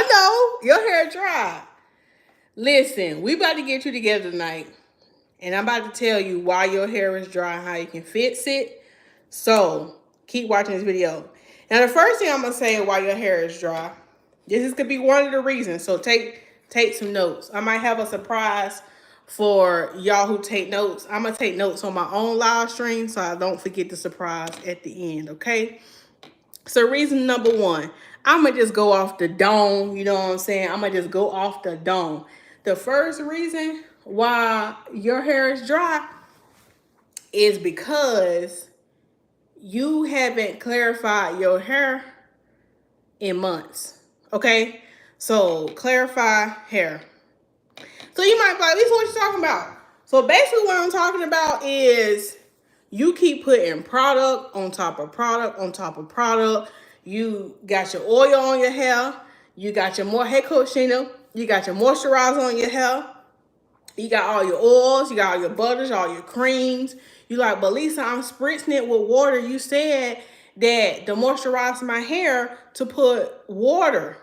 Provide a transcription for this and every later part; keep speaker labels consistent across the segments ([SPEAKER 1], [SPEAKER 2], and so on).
[SPEAKER 1] I know your hair dry. Listen, we about to get you together tonight, and I'm about to tell you why your hair is dry and how you can fix it. So keep watching this video. Now, the first thing I'm gonna say why your hair is dry. This could be one of the reasons. So take some notes. I might have a surprise for y'all who take notes. I'm gonna take notes on my own live stream so I don't forget the surprise at the end. Okay. So reason number one, I'm going to just go off the dome. You know what I'm saying? I'm going to just go off the dome. The first reason why your hair is dry is because you haven't clarified your hair in months. Okay? So clarify hair. So you might be like, Lisa, what you talking about? So basically what I'm talking about is you keep putting product on top of product on top of product. You got your oil on your hair. You got your hey Coach Sheena, you got your moisturizer on your hair. You got all your oils. You got all your butters, all your creams. You like, but Lisa, I'm spritzing it with water. You said that to moisturize my hair to put water,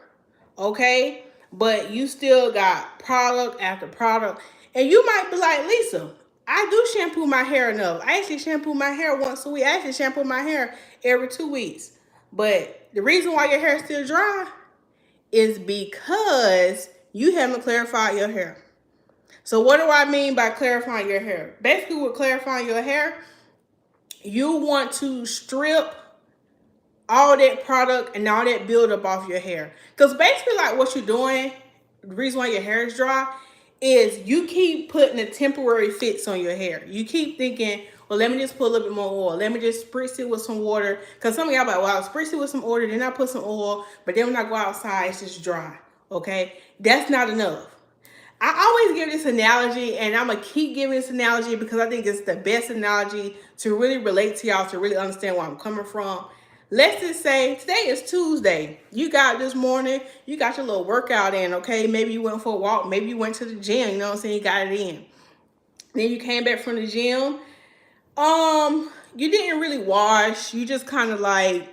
[SPEAKER 1] okay? But you still got product after product. And you might be like, Lisa, I do shampoo my hair enough. I actually shampoo my hair once a week. I actually shampoo my hair every 2 weeks. But the reason why your hair is still dry is because you haven't clarified your hair. So what do I mean by clarifying your hair? Basically, with clarifying your hair, you want to strip all that product and all that buildup off your hair. Because basically, like what you're doing, the reason why your hair is dry is you keep putting a temporary fix on your hair. You keep thinking, well, let me just put a little bit more oil. Let me just spritz it with some water. Because some of y'all like, well, I'll spritz it with some water, then I put some oil, but then when I go outside, it's just dry. Okay? That's not enough. I always give this analogy, and I'm going to keep giving this analogy because I think it's the best analogy to really relate to y'all, to really understand where I'm coming from. Let's just say today is Tuesday. You got this morning, you got your little workout in, okay? Maybe you went for a walk. Maybe you went to the gym, you know what I'm saying? You got it in. Then you came back from the gym. You didn't really wash. You just kind of like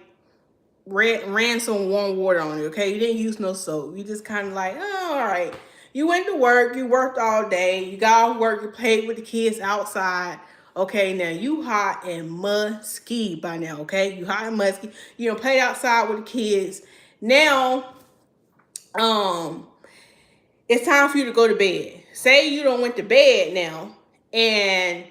[SPEAKER 1] ran some warm water on it, okay? You didn't use no soap. You just kind of like, oh, all right. You went to work, you worked all day, you got off work, you played with the kids outside. Okay, now you hot and musky by now, okay? You hot and musky. You know, played outside with the kids. Now, it's time for you to go to bed. Say you don't went to bed now, and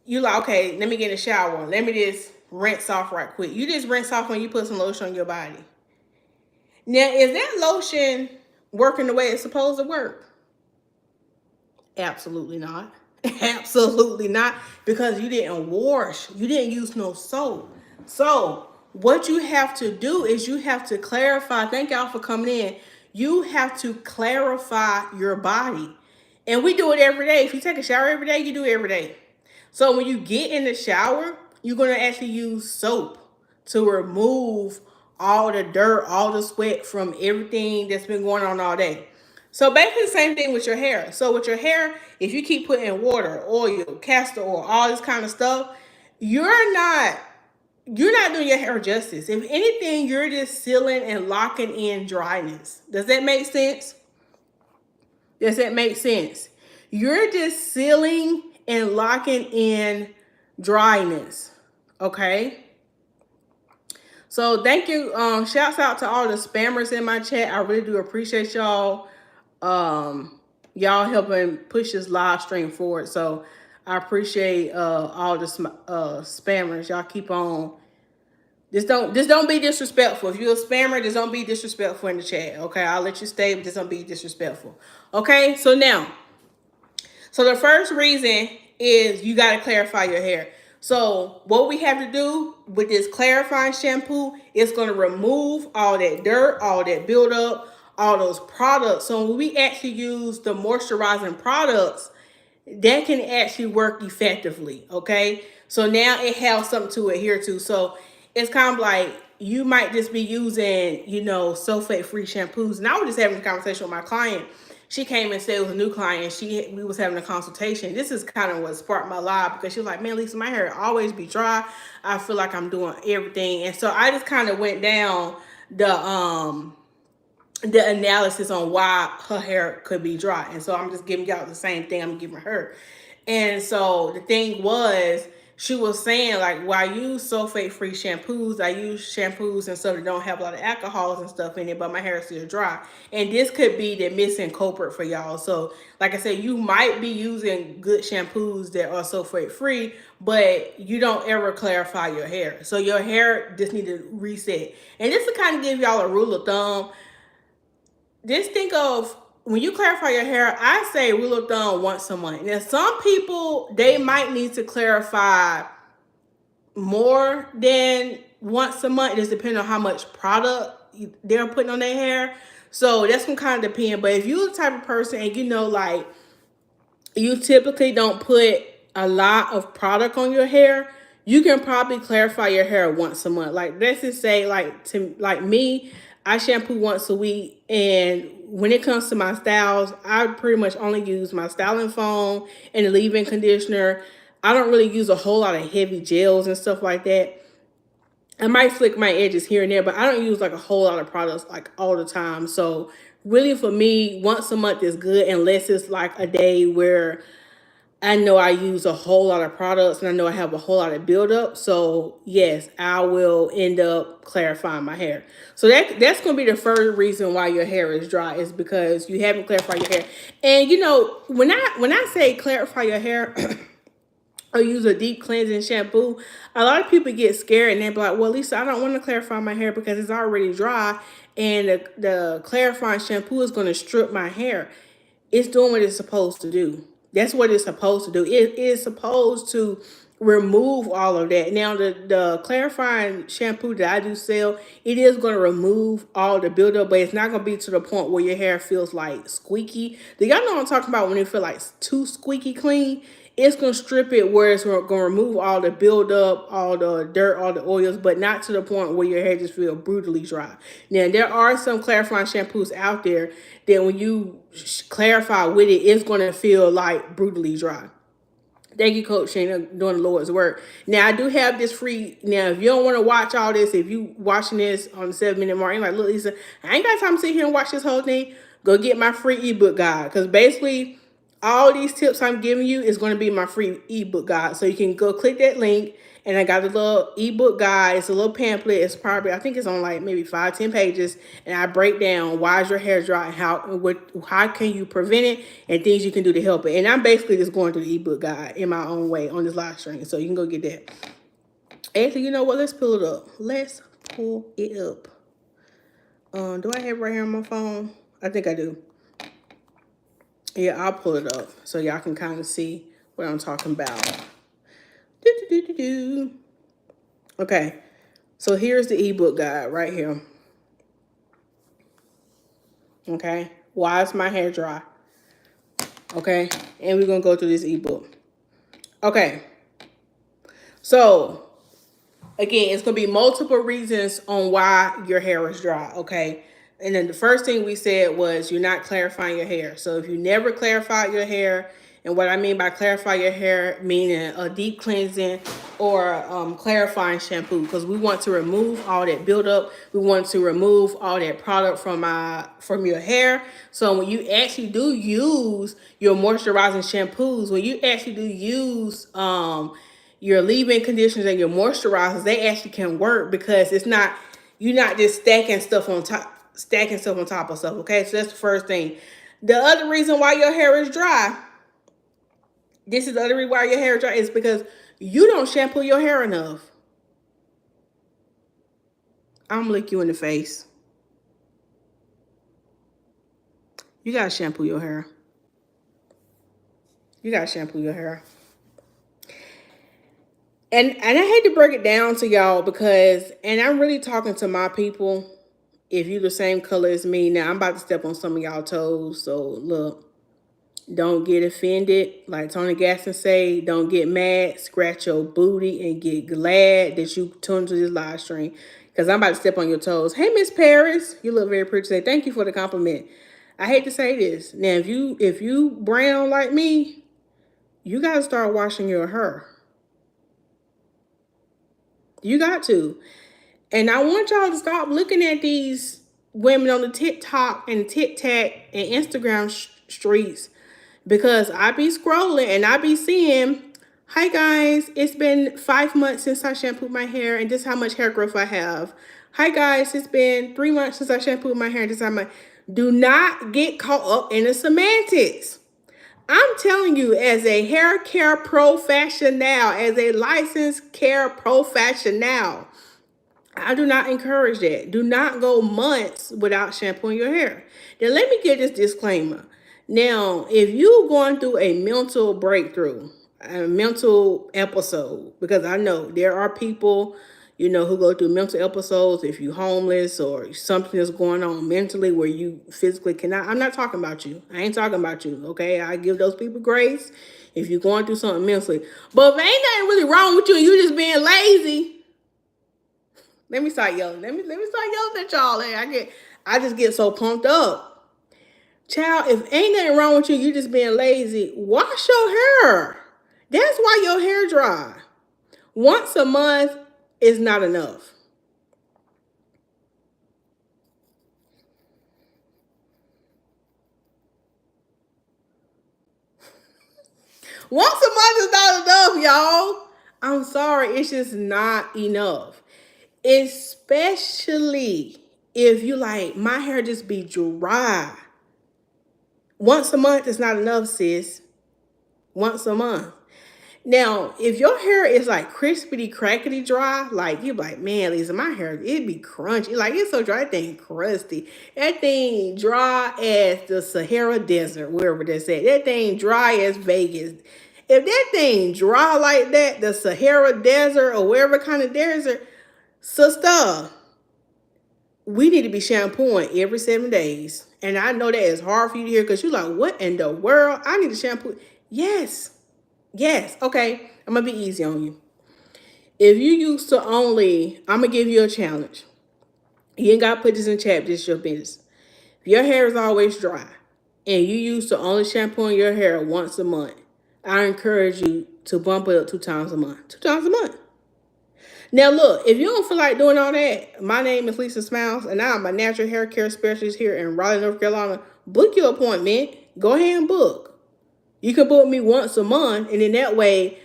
[SPEAKER 1] you like, okay, let me get in the shower. Let me just rinse off right quick. You just rinse off when you put some lotion on your body. Now, is that lotion working the way it's supposed to work? Absolutely not. Absolutely not, because you didn't wash. You didn't use no soap. So what you have to do is you have to clarify. Thank y'all for coming in. You have to clarify your body. And we do it every day. If you take a shower every day, you do it every day. So when you get in the shower, you're going to actually use soap to remove all the dirt, all the sweat from everything that's been going on all day. So basically the same thing with your hair. So with your hair, if you keep putting water, oil, castor oil, all this kind of stuff, you're not doing your hair justice. If anything, you're just sealing and locking in dryness. Does that make sense? Does that make sense? You're just sealing and locking in dryness. Okay? So thank you. Shouts out to all the spammers in my chat. I really do appreciate y'all. Y'all helping push this live stream forward. So I appreciate all the spammers. Y'all keep on. Just don't be disrespectful. If you're a spammer, just don't be disrespectful in the chat. Okay, I'll let you stay, but just don't be disrespectful. Okay, so now, the first reason is you got to clarify your hair. So what we have to do with this clarifying shampoo is going to remove all that dirt, all that buildup, all those products. So when we actually use the moisturizing products, that can actually work effectively, okay? So now it has something to adhere to. So it's kind of like you might just be using, sulfate-free shampoos. And I was just having a conversation with my client. She came and said it was a new client. We was having a consultation. This is kind of what sparked my live, because she was like, man, Lisa, my hair always be dry. I feel like I'm doing everything. And so I just kind of went down the the analysis on why her hair could be dry. And so I'm just giving y'all the same thing I'm giving her. And so the thing was, she was saying, like, well, I use sulfate free shampoos. I use shampoos and stuff that don't have a lot of alcohols and stuff in it, but my hair is still dry. And this could be the missing culprit for y'all. So like I said, you might be using good shampoos that are sulfate free, but you don't ever clarify your hair. So your hair just need to reset. And just to kind of give y'all a rule of thumb, just think of, when you clarify your hair, I say rule of thumb once a month. Now, some people, they might need to clarify more than once a month. It just depends on how much product they're putting on their hair. So that's gonna kind of depend. But if you're the type of person, and you know, like, you typically don't put a lot of product on your hair, you can probably clarify your hair once a month. Like, let's just say, like me, I shampoo once a week, and when it comes to my styles, I pretty much only use my styling foam and the leave-in conditioner. I don't really use a whole lot of heavy gels and stuff like that. I might flick my edges here and there, but I don't use like a whole lot of products like all the time. So really for me, once a month is good, unless it's like a day where I know I use a whole lot of products and I know I have a whole lot of buildup. So yes, I will end up clarifying my hair. So that's going to be the first reason why your hair is dry, is because you haven't clarified your hair. And you know, when I say clarify your hair or use a deep cleansing shampoo, a lot of people get scared and they're like, well, Lisa, I don't want to clarify my hair because it's already dry, and the clarifying shampoo is going to strip my hair. It's doing what it's supposed to do. That's what it's supposed to do. It is supposed to remove all of that. Now, the clarifying shampoo that I do sell, it is going to remove all the buildup, but it's not going to be to the point where your hair feels like squeaky. Do y'all know what I'm talking about when it feel like too squeaky clean? It's going to strip it where it's going to remove all the buildup, all the dirt, all the oils, but not to the point where your hair just feels brutally dry. Now, there are some clarifying shampoos out there that when you clarify with it, it's going to feel like brutally dry. Thank you, Coach Shane, doing the Lord's work. Now, I do have this free. Now, if you don't want to watch all this, if you watching this on the 7-minute mark, you're like, look, Lisa, I ain't got time to sit here and watch this whole thing. Go get my free ebook guide. Because basically, all these tips I'm giving you is going to be my free ebook guide. So you can go click that link, and I got a little ebook guide. It's a little pamphlet. It's probably, I think it's on like maybe 5-10 pages. And I break down why is your hair dry, and how can you prevent it, and things you can do to help it. And I'm basically just going through the ebook guide in my own way on this live stream. So you can go get that. Actually, you know what? Let's pull it up. Let's pull it up. Do I have it right here on my phone? I think I do. Yeah, I'll pull it up so y'all can kind of see what I'm talking about. Okay, so here's the ebook guide right here. Okay, why is my hair dry? Okay, and we're gonna go through this ebook. Okay, so again, it's gonna be multiple reasons on why your hair is dry. Okay, and then the first thing we said was you're not clarifying your hair. So if you never clarified your hair, and what I mean by clarify your hair, meaning a deep cleansing or clarifying shampoo, because we want to remove all that buildup. We want to remove all that product from your hair. So when you actually do use your moisturizing shampoos, when you actually do use your leave-in conditioners and your moisturizers, they actually can work, because it's not, you're not just stacking stuff on top of stuff. Okay, so that's the first thing. The other reason why your hair is dry, this is the other reason why your hair is dry, is because you don't shampoo your hair enough. I'm gonna lick you in the face. You gotta shampoo your hair. You gotta shampoo your hair. And I hate to break it down to y'all, because, and I'm really talking to my people, if you're the same color as me. Now, I'm about to step on some of y'all toes, so look. Don't get offended. Like Tony Gaston say, don't get mad. Scratch your booty and get glad that you tuned to this live stream, because I'm about to step on your toes. Hey, Miss Paris, you look very pretty today. Thank you for the compliment. I hate to say this. Now, if you brown like me, you got to start washing your hair. You got to. And I want y'all to stop looking at these women on the TikTok and TikTok and Instagram streets, because I be scrolling and I be seeing, hi guys, it's been 5 months since I shampooed my hair and this is how much hair growth I have. Hi guys, it's been 3 months since I shampooed my hair and this is how much. Do not get caught up in the semantics. I'm telling you, as a hair care professional, as a licensed care professional, I do not encourage that. Do not go months without shampooing your hair. Now, let me get this disclaimer. Now, if you're going through a mental breakthrough, a mental episode, because I know there are people, you know, who go through mental episodes. If you're homeless or something is going on mentally where you physically cannot, I'm not talking about you. I ain't talking about you, okay? I give those people grace if you're going through something mentally. But if ain't nothing really wrong with you and you just being lazy, let me start yelling. Let me start yelling at y'all. I just get so pumped up. Child, if ain't nothing wrong with you, you just being lazy, wash your hair. That's why your hair dry. Once a month is not enough. Once a month is not enough, y'all. I'm sorry, it's just not enough. Especially if you like, my hair just be dry. Once a month is not enough, sis. Once a month. Now, if your hair is like crispity, crackety dry, like you're like, man, Lisa, my hair, it be crunchy. Like, it's so dry, that thing crusty. That thing dry as the Sahara Desert, wherever that's at. That thing dry as Vegas. If that thing dry like that, the Sahara Desert or wherever kind of desert, sister, we need to be shampooing every 7 days. And I know that is hard for you to hear because you're like, what in the world? I need to shampoo. Yes. Yes. Okay. I'm going to be easy on you. If you used to only, I'm going to give you a challenge. You ain't got to put this in chat. This is your business. If your hair is always dry and you used to only shampooing your hair once a month, I encourage you to bump it up 2 times a month. 2 times a month. Now, look, if you don't feel like doing all that, my name is Lisa Smilez, and I'm a natural hair care specialist here in Raleigh, North Carolina. Book your appointment. Go ahead and book. You can book me once a month, and then that way,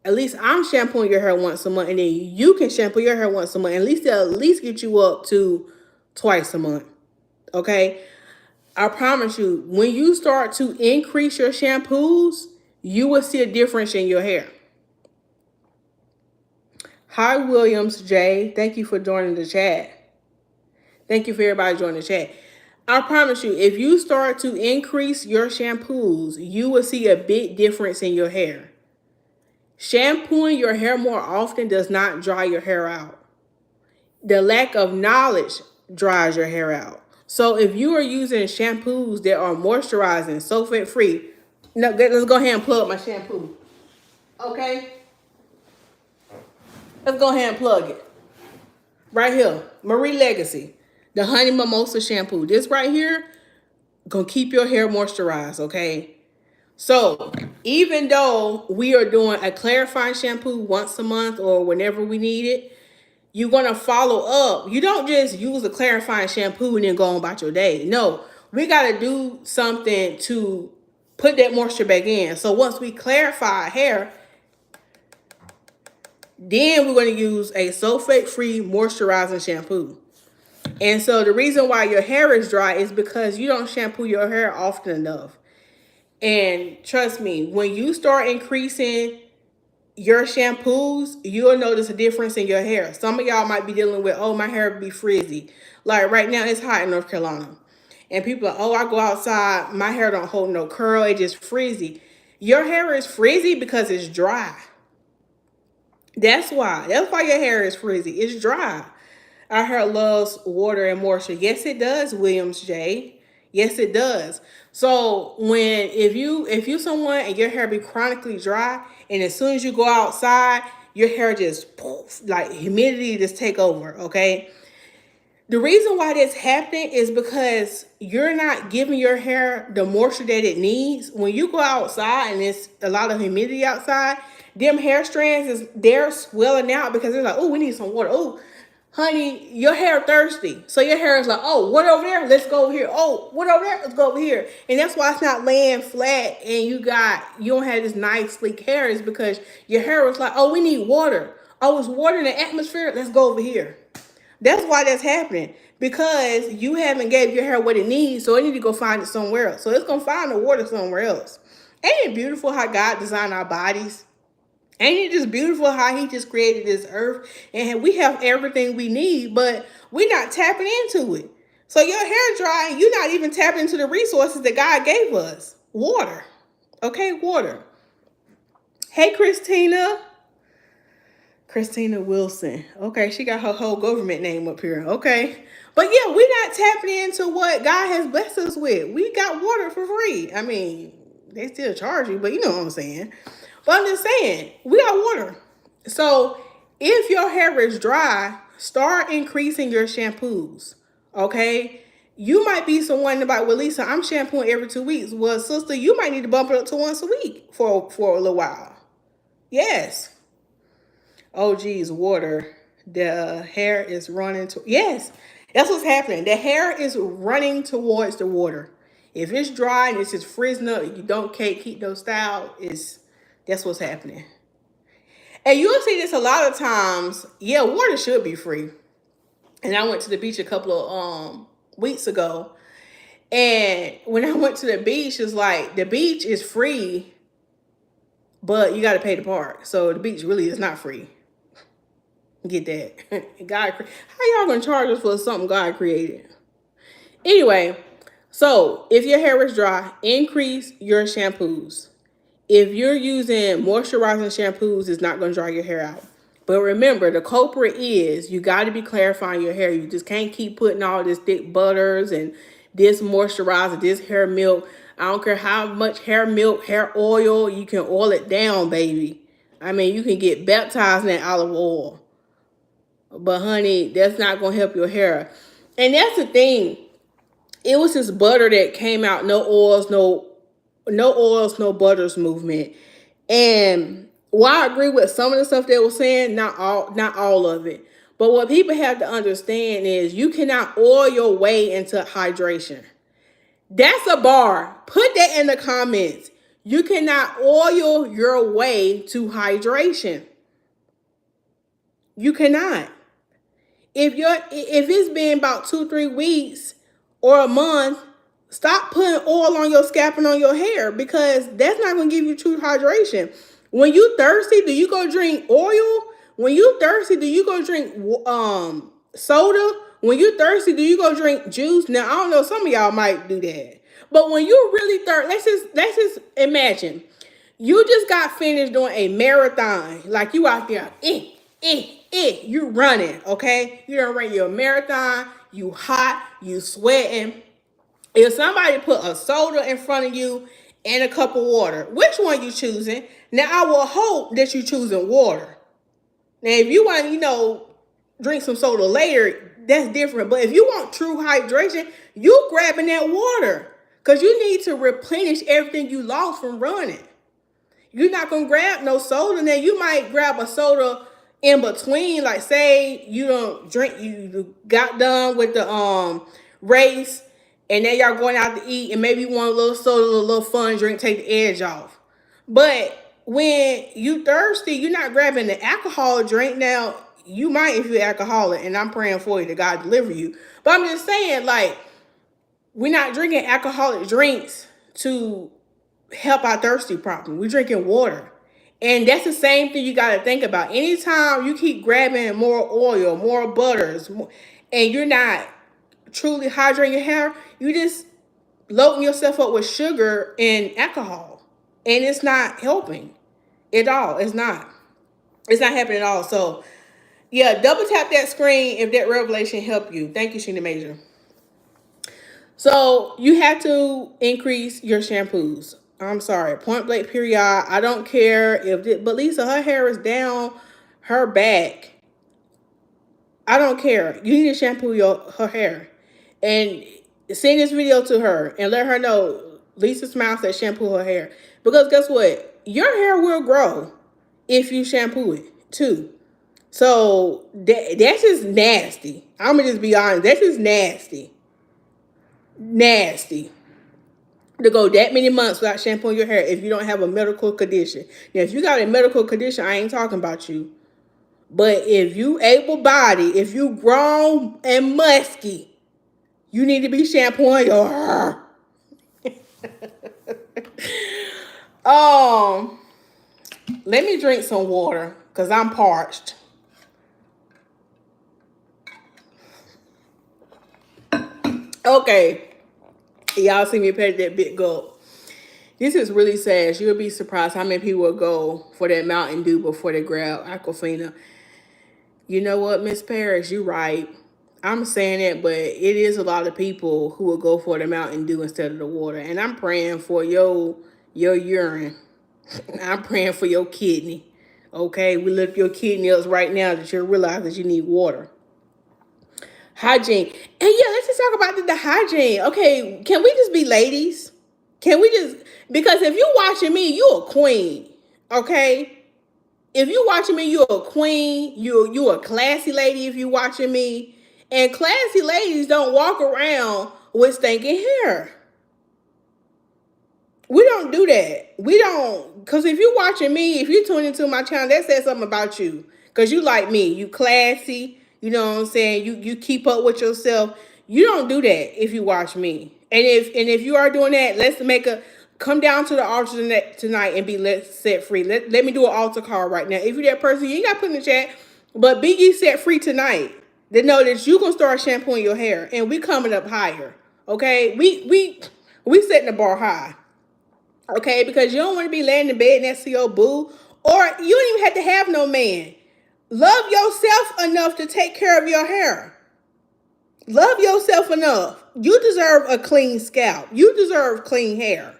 [SPEAKER 1] at least I'm shampooing your hair once a month, and then you can shampoo your hair once a month. At least they'll at least get you up to twice a month. Okay? I promise you, when you start to increase your shampoos, you will see a difference in your hair. Hi, Williams J. Thank you for joining the chat. Thank you for everybody joining the chat. I promise you, if you start to increase your shampoos, you will see a big difference in your hair. Shampooing your hair more often does not dry your hair out. The lack of knowledge dries your hair out. So if you are using shampoos that are moisturizing, sulfate free, no, let's go ahead and plug my shampoo. Okay? Let's go ahead and plug it. Right here, Marie Legacy, the Honey Mimosa shampoo. This right here, gonna keep your hair moisturized, okay? So even though we are doing a clarifying shampoo once a month or whenever we need it, you're gonna follow up. You don't just use a clarifying shampoo and then go on about your day. No, we gotta do something to put that moisture back in. So once we clarify our hair, then we're going to use a sulfate-free moisturizing shampoo. And so the reason why your hair is dry is because you don't shampoo your hair often enough. And trust me, when you start increasing your shampoos, you'll notice a difference in your hair. Some of y'all might be dealing with, oh, my hair be frizzy. Like right now, it's hot in North Carolina. And people are, oh, I go outside, my hair don't hold no curl, it just frizzy. Your hair is frizzy because it's dry. That's why your hair is frizzy. It's dry. Our hair loves water and moisture. Yes, it does, Williams J. Yes, it does. So if you someone and your hair be chronically dry, and as soon as you go outside, your hair just poof, like humidity just take over, okay? The reason why that's happening is because you're not giving your hair the moisture that it needs. When you go outside and it's a lot of humidity outside, them hair strands they're swelling out because they're like, oh, we need some water. Oh, Honey, your hair thirsty. So your hair is like, oh, what over there? Let's go over here. Oh, what over there? Let's go over here. And that's why it's not laying flat and you don't have this nice sleek hair, is because your hair was like, oh, we need water. Oh, it's water in the atmosphere. Let's go over here. That's why that's happening. Because you haven't gave your hair what it needs, so it need to go find it somewhere else. So it's gonna find the water somewhere else. Ain't it beautiful how God designed our bodies? Ain't it just beautiful how he just created this earth and we have everything we need, but we're not tapping into it. So your hair dry, you're not even tapping into the resources that God gave us. Water. Okay, water. Hey, Christina. Christina Wilson. Okay, she got her whole government name up here. Okay. But yeah, we're not tapping into what God has blessed us with. We got water for free. I mean, they still charge you, but you know what I'm saying. But I'm just saying, we got water. So if your hair is dry, start increasing your shampoos. Okay? You might be someone about, well, Lisa, I'm shampooing every 2 weeks. Well, sister, you might need to bump it up to once a week for a little while. Yes. Oh, geez, water. The hair is running to, yes, that's what's happening. The hair is running towards the water. If it's dry and it's just frizzing up, you don't keep no style, that's what's happening. And you'll see this a lot of times. Yeah, water should be free. And I went to the beach a couple of weeks ago. And when I went to the beach, it's like the beach is free, but you got to pay the park. So the beach really is not free. Get that. God, how y'all gonna charge us for something God created? Anyway, so if your hair is dry, increase your shampoos. If you're using moisturizing shampoos, it's not going to dry your hair out. But remember, the culprit is you got to be clarifying your hair. You just can't keep putting all this thick butters and this moisturizer, this hair milk. I don't care how much hair milk, hair oil, you can oil it down, baby. I mean, you can get baptized in that olive oil. But honey, that's not going to help your hair. And that's the thing. It was this butter that came out, no oils, no butters movement. And while I agree with some of the stuff they were saying, not all of it. But what people have to understand is you cannot oil your way into hydration. That's a bar. Put that in the comments. You cannot oil your way to hydration. You cannot. If it's been about 2-3 weeks or a month, stop putting oil on your scalp and on your hair, because that's not going to give you true hydration. When you thirsty, do you go drink oil? When you thirsty, do you go drink soda? When you thirsty, do you go drink juice? Now, I don't know, some of y'all might do that. But when you really thirsty, let's just imagine. You just got finished doing a marathon. Like you out there, you running, okay? You done ran your marathon, you hot, you sweating. If somebody put a soda in front of you and a cup of water, which one you choosing? Now, I will hope that you choosing water. Now, if you want to, drink some soda later, that's different. But if you want true hydration, you grabbing that water, because you need to replenish everything you lost from running. You're not going to grab no soda. Now, you might grab a soda in between, like say you don't drink, you got done with the race, and then y'all going out to eat, and maybe you want a little soda, a little fun drink, take the edge off. But when you thirsty, you're not grabbing the alcohol drink. Now, you might if you're alcoholic, and I'm praying for you that God deliver you. But I'm just saying, like, we're not drinking alcoholic drinks to help our thirsty problem. We're drinking water. And that's the same thing you got to think about. Anytime you keep grabbing more oil, more butters, and you're not truly hydrating your hair, you just loading yourself up with sugar and alcohol. And it's not helping at all. It's not happening at all. So, yeah, double tap that screen if that revelation helped you. Thank you, Sheena Major. So, you have to increase your shampoos. I'm sorry, point blank period. I don't care but Lisa, her hair is down her back. I don't care. You need to shampoo her hair. And send this video to her and let her know Lisa Smilez said shampoo her hair. Because guess what? Your hair will grow if you shampoo it too. So that's just nasty. I'm gonna just be honest. That's just nasty. Nasty. To go that many months without shampooing your hair if you don't have a medical condition. Now, if you got a medical condition, I ain't talking about you. But if you able-bodied, if you grown and musky, you need to be shampooing your hair. Let me drink some water because I'm parched. Okay. Y'all see me pet that big gulp. This is really sad. You'll be surprised how many people will go for that Mountain Dew before they grab Aquafina. You know what, Miss Parrish, you right. I'm saying it, but it is a lot of people who will go for the Mountain Dew instead of the water. And I'm praying for your urine. I'm praying for your kidney. Okay, we lift your kidney up right now that you realize that you need water. Hygiene. And yeah, let's just talk about the hygiene. Okay, can we just be ladies? Can we just, because if you're watching me, you're a queen. Okay? If you're watching me, you're a queen. You're a classy lady if you're watching me. And classy ladies don't walk around with stinking hair. We don't do that. We don't, because if you're watching me, if you're tuning into my channel, that says something about you. Because you like me. You classy. You know what I'm saying? You keep up with yourself. You don't do that if you watch me. And if you are doing that, let's come down to the altar tonight and be set free. Let me do an altar call right now. If you're that person, you ain't got to put in the chat, but be ye set free tonight. They know that you gonna start shampooing your hair, and we coming up higher. Okay, we setting the bar high. Okay, because you don't want to be laying in bed next to your boo, or you don't even have to have no man. Love yourself enough to take care of your hair. Love yourself enough. You deserve a clean scalp. You deserve clean hair.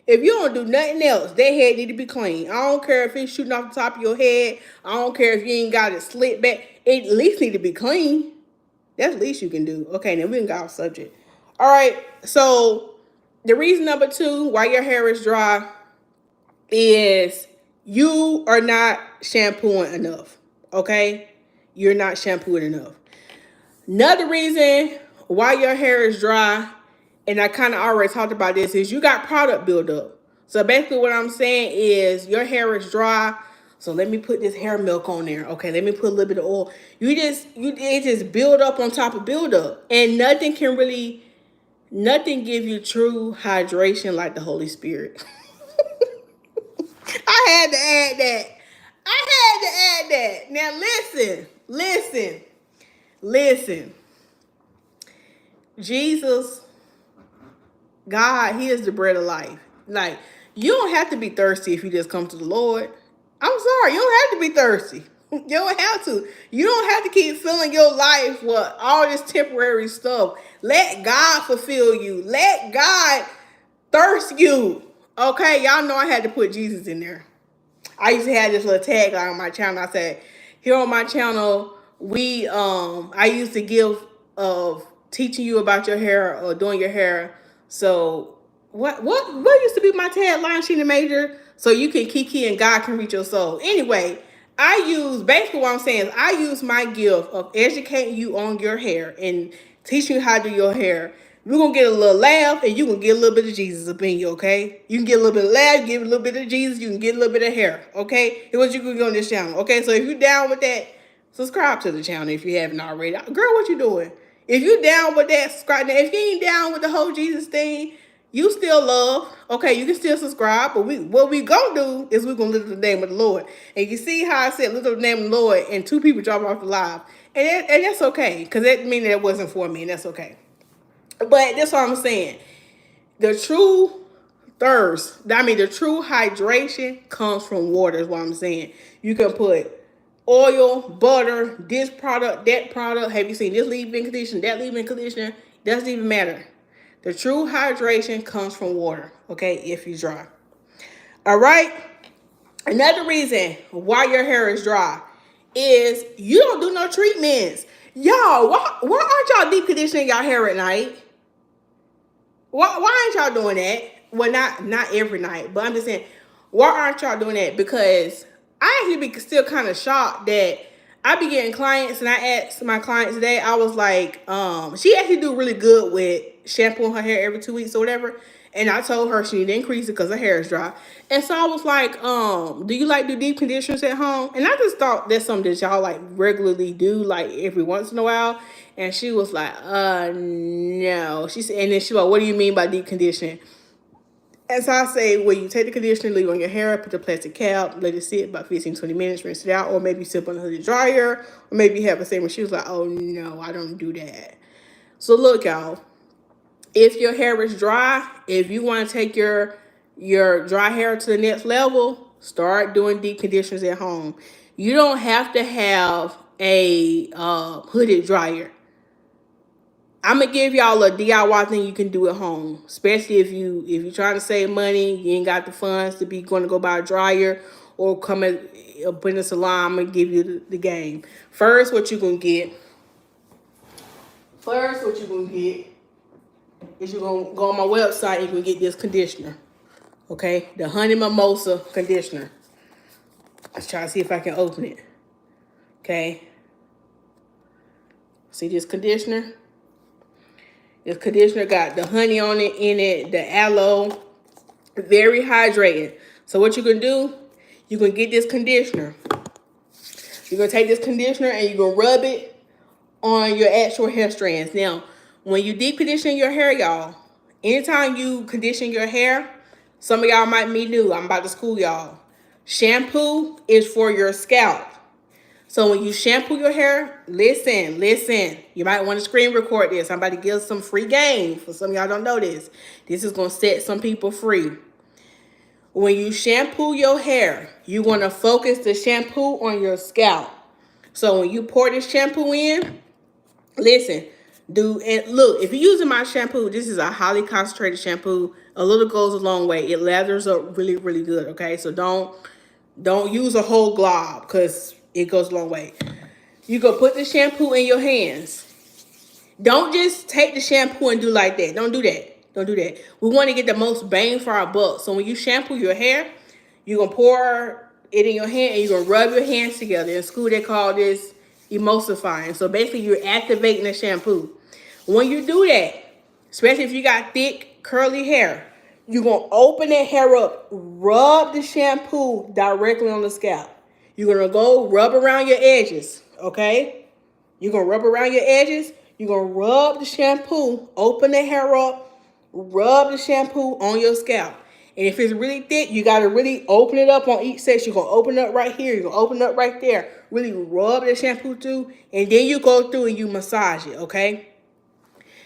[SPEAKER 1] If you don't do nothing else, that head need to be clean. I don't care if it's shooting off the top of your head. I don't care if you ain't got it slit back. It at least need to be clean. That's the least you can do. Okay, now we can go off subject. All right, so the reason number 2 why your hair is dry is you are not shampooing enough. Okay, you're not shampooing enough. Another reason why your hair is dry, and I kind of already talked about this, is you got product buildup. So basically what I'm saying is your hair is dry. So let me put this hair milk on there. Okay, let me put a little bit of oil. It just build up on top of build up. And nothing give you true hydration like the Holy Spirit. I had to add that. Now listen. Jesus, God, He is the bread of life. Like, you don't have to be thirsty if you just come to the Lord. I'm sorry, you don't have to be thirsty. You don't have to. You don't have to keep filling your life with all this temporary stuff. Let God fulfill you. Let God thirst you. Okay, y'all know I had to put Jesus in there. I used to have this little tag on my channel. I said, here on my channel, I used to give of teaching you about your hair or doing your hair. So what used to be my tagline, Sheena Major? So you can kiki and God can reach your soul. Anyway, basically what I'm saying is I use my gift of educating you on your hair and teaching you how to do your hair. We're going to get a little laugh, and you're going to get a little bit of Jesus up in you, okay? You can get a little bit of laugh, give a little bit of Jesus, you can get a little bit of hair, okay? Here's what you can get on this channel, okay? So if you're down with that, subscribe to the channel if you haven't already. Girl, what you doing? If you're down with that, subscribe. Now, if you ain't down with the whole Jesus thing, you still love, okay? You can still subscribe, but what we going to do is we're going to lift the name of the Lord. And you see how I said lift the name of the Lord, and 2 people drop off the live. And that's okay, because that means that it wasn't for me, and that's okay. But that's what I'm saying. The true hydration comes from water is what I'm saying. You can put oil, butter, this product, that product. Have you seen this leave-in conditioner, that leave-in conditioner? Doesn't even matter. The true hydration comes from water, okay, if you're dry. All right? Another reason why your hair is dry is you don't do no treatments. Y'all, why aren't y'all deep conditioning y'all hair at night? Why ain't y'all doing that? Well, not every night, but I'm just saying, why aren't y'all doing that? Because I actually be still kind of shocked that I be getting clients, and I asked my client today, I was like, she actually do really good with shampooing her hair every 2 weeks or whatever. And I told her she need to increase it because her hair is dry. And so I was like, do you like do deep conditioners at home? And I just thought that's something that y'all like regularly do, like every once in a while. And she was like, no. She said, and then she was like, what do you mean by deep conditioning? And so I say, well, you take the conditioner, leave it on your hair, put the plastic cap, let it sit about 15, 20 minutes, rinse it out, or maybe sip on the hooded dryer, or maybe you have a steamer. She was like, oh no, I don't do that. So look, y'all, if your hair is dry, if you want to take your dry hair to the next level, start doing deep conditioners at home. You don't have to have a hooded dryer. I'm gonna give y'all a DIY thing you can do at home, especially if you're trying to save money, you ain't got the funds to be going to go buy a dryer or come up in the salon. I'm gonna give you the game. First, what you're gonna get is you're gonna go on my website and you can get this conditioner. Okay, the Honey Mimosa conditioner. Let's try to see if I can open it. Okay, see this conditioner? This conditioner got the honey on it, in it, the aloe, very hydrating. So what you can do, you can get this conditioner. You're going to take this conditioner and you're going to rub it on your actual hair strands. Now, when you deep condition your hair, y'all, anytime you condition your hair, some of y'all might be new. I'm about to school y'all. Shampoo is for your scalp. So when you shampoo your hair, listen. You might want to screen record this. I'm about to give some free game for some of y'all don't know this. This is going to set some people free. When you shampoo your hair, you want to focus the shampoo on your scalp. So when you pour this shampoo in, listen, and look, if you're using my shampoo, this is a highly concentrated shampoo. A little goes a long way. It lathers up really, really good, okay? So don't use a whole glob because it goes a long way. You go put the shampoo in your hands. Don't just take the shampoo and do like that. Don't do that. Don't do that. We want to get the most bang for our buck. So when you shampoo your hair, you're going to pour it in your hand and you're going to rub your hands together. In school, they call this emulsifying. So basically, you're activating the shampoo. When you do that, especially if you got thick, curly hair, you're going to open that hair up, rub the shampoo directly on the scalp. You're going to go rub around your edges, okay? You're going to rub around your edges. You're going to rub the shampoo, open the hair up, rub the shampoo on your scalp. And if it's really thick, you got to really open it up on each section. You're going to open it up right here. You're going to open it up right there. Really rub the shampoo through. And then you go through and you massage it, okay?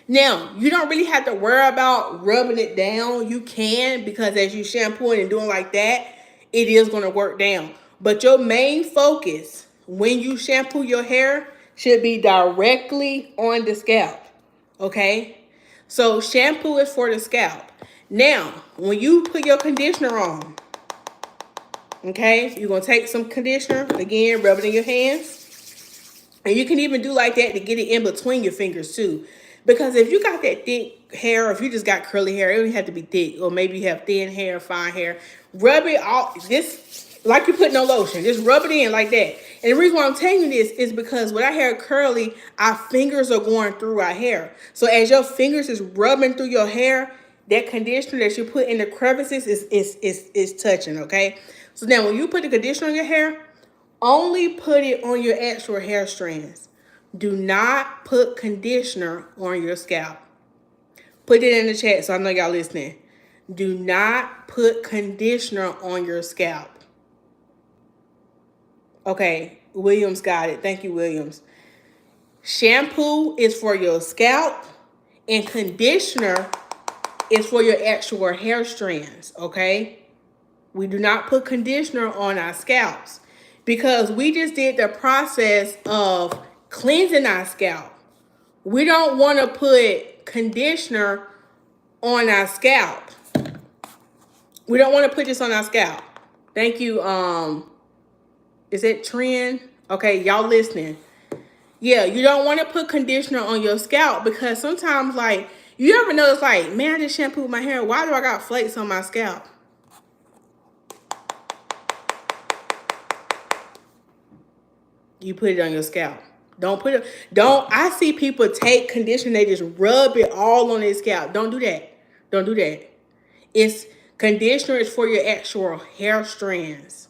[SPEAKER 1] Now, you don't really have to worry about rubbing it down. You can, because as you shampooing and doing like that, it is going to work down. But your main focus when you shampoo your hair should be directly on the scalp, okay? So shampoo is for the scalp. Now, when you put your conditioner on, okay, you're going to take some conditioner, again, rub it in your hands. And you can even do like that to get it in between your fingers too. Because if you got that thick hair, or if you just got curly hair, it don't have to be thick. Or maybe you have thin hair, fine hair. Rub it all, just like you putting on lotion. Just rub it in like that. And the reason why I'm telling you this is because with our hair curly, our fingers are going through our hair. So as your fingers is rubbing through your hair, that conditioner that you put in the crevices is touching, okay? So now when you put the conditioner on your hair, only put it on your actual hair strands. Do not put conditioner on your scalp. Put it in the chat so I know y'all listening. Do not put conditioner on your scalp. Okay, Williams got it. Thank you, Williams. Shampoo is for your scalp and conditioner is for your actual hair strands, okay? We do not put conditioner on our scalps because we just did the process of cleansing our scalp. We don't want to put conditioner on our scalp. We don't want to put this on our scalp. Thank you. Is it Trend? Okay, y'all listening. Yeah, you don't want to put conditioner on your scalp because sometimes, like, you ever notice, like, man, I just shampooed my hair. Why do I got flakes on my scalp? you put it on your scalp. I see people take conditioner, they just rub it all on their scalp. Don't do that. Don't do that. It's conditioner is for your actual hair strands.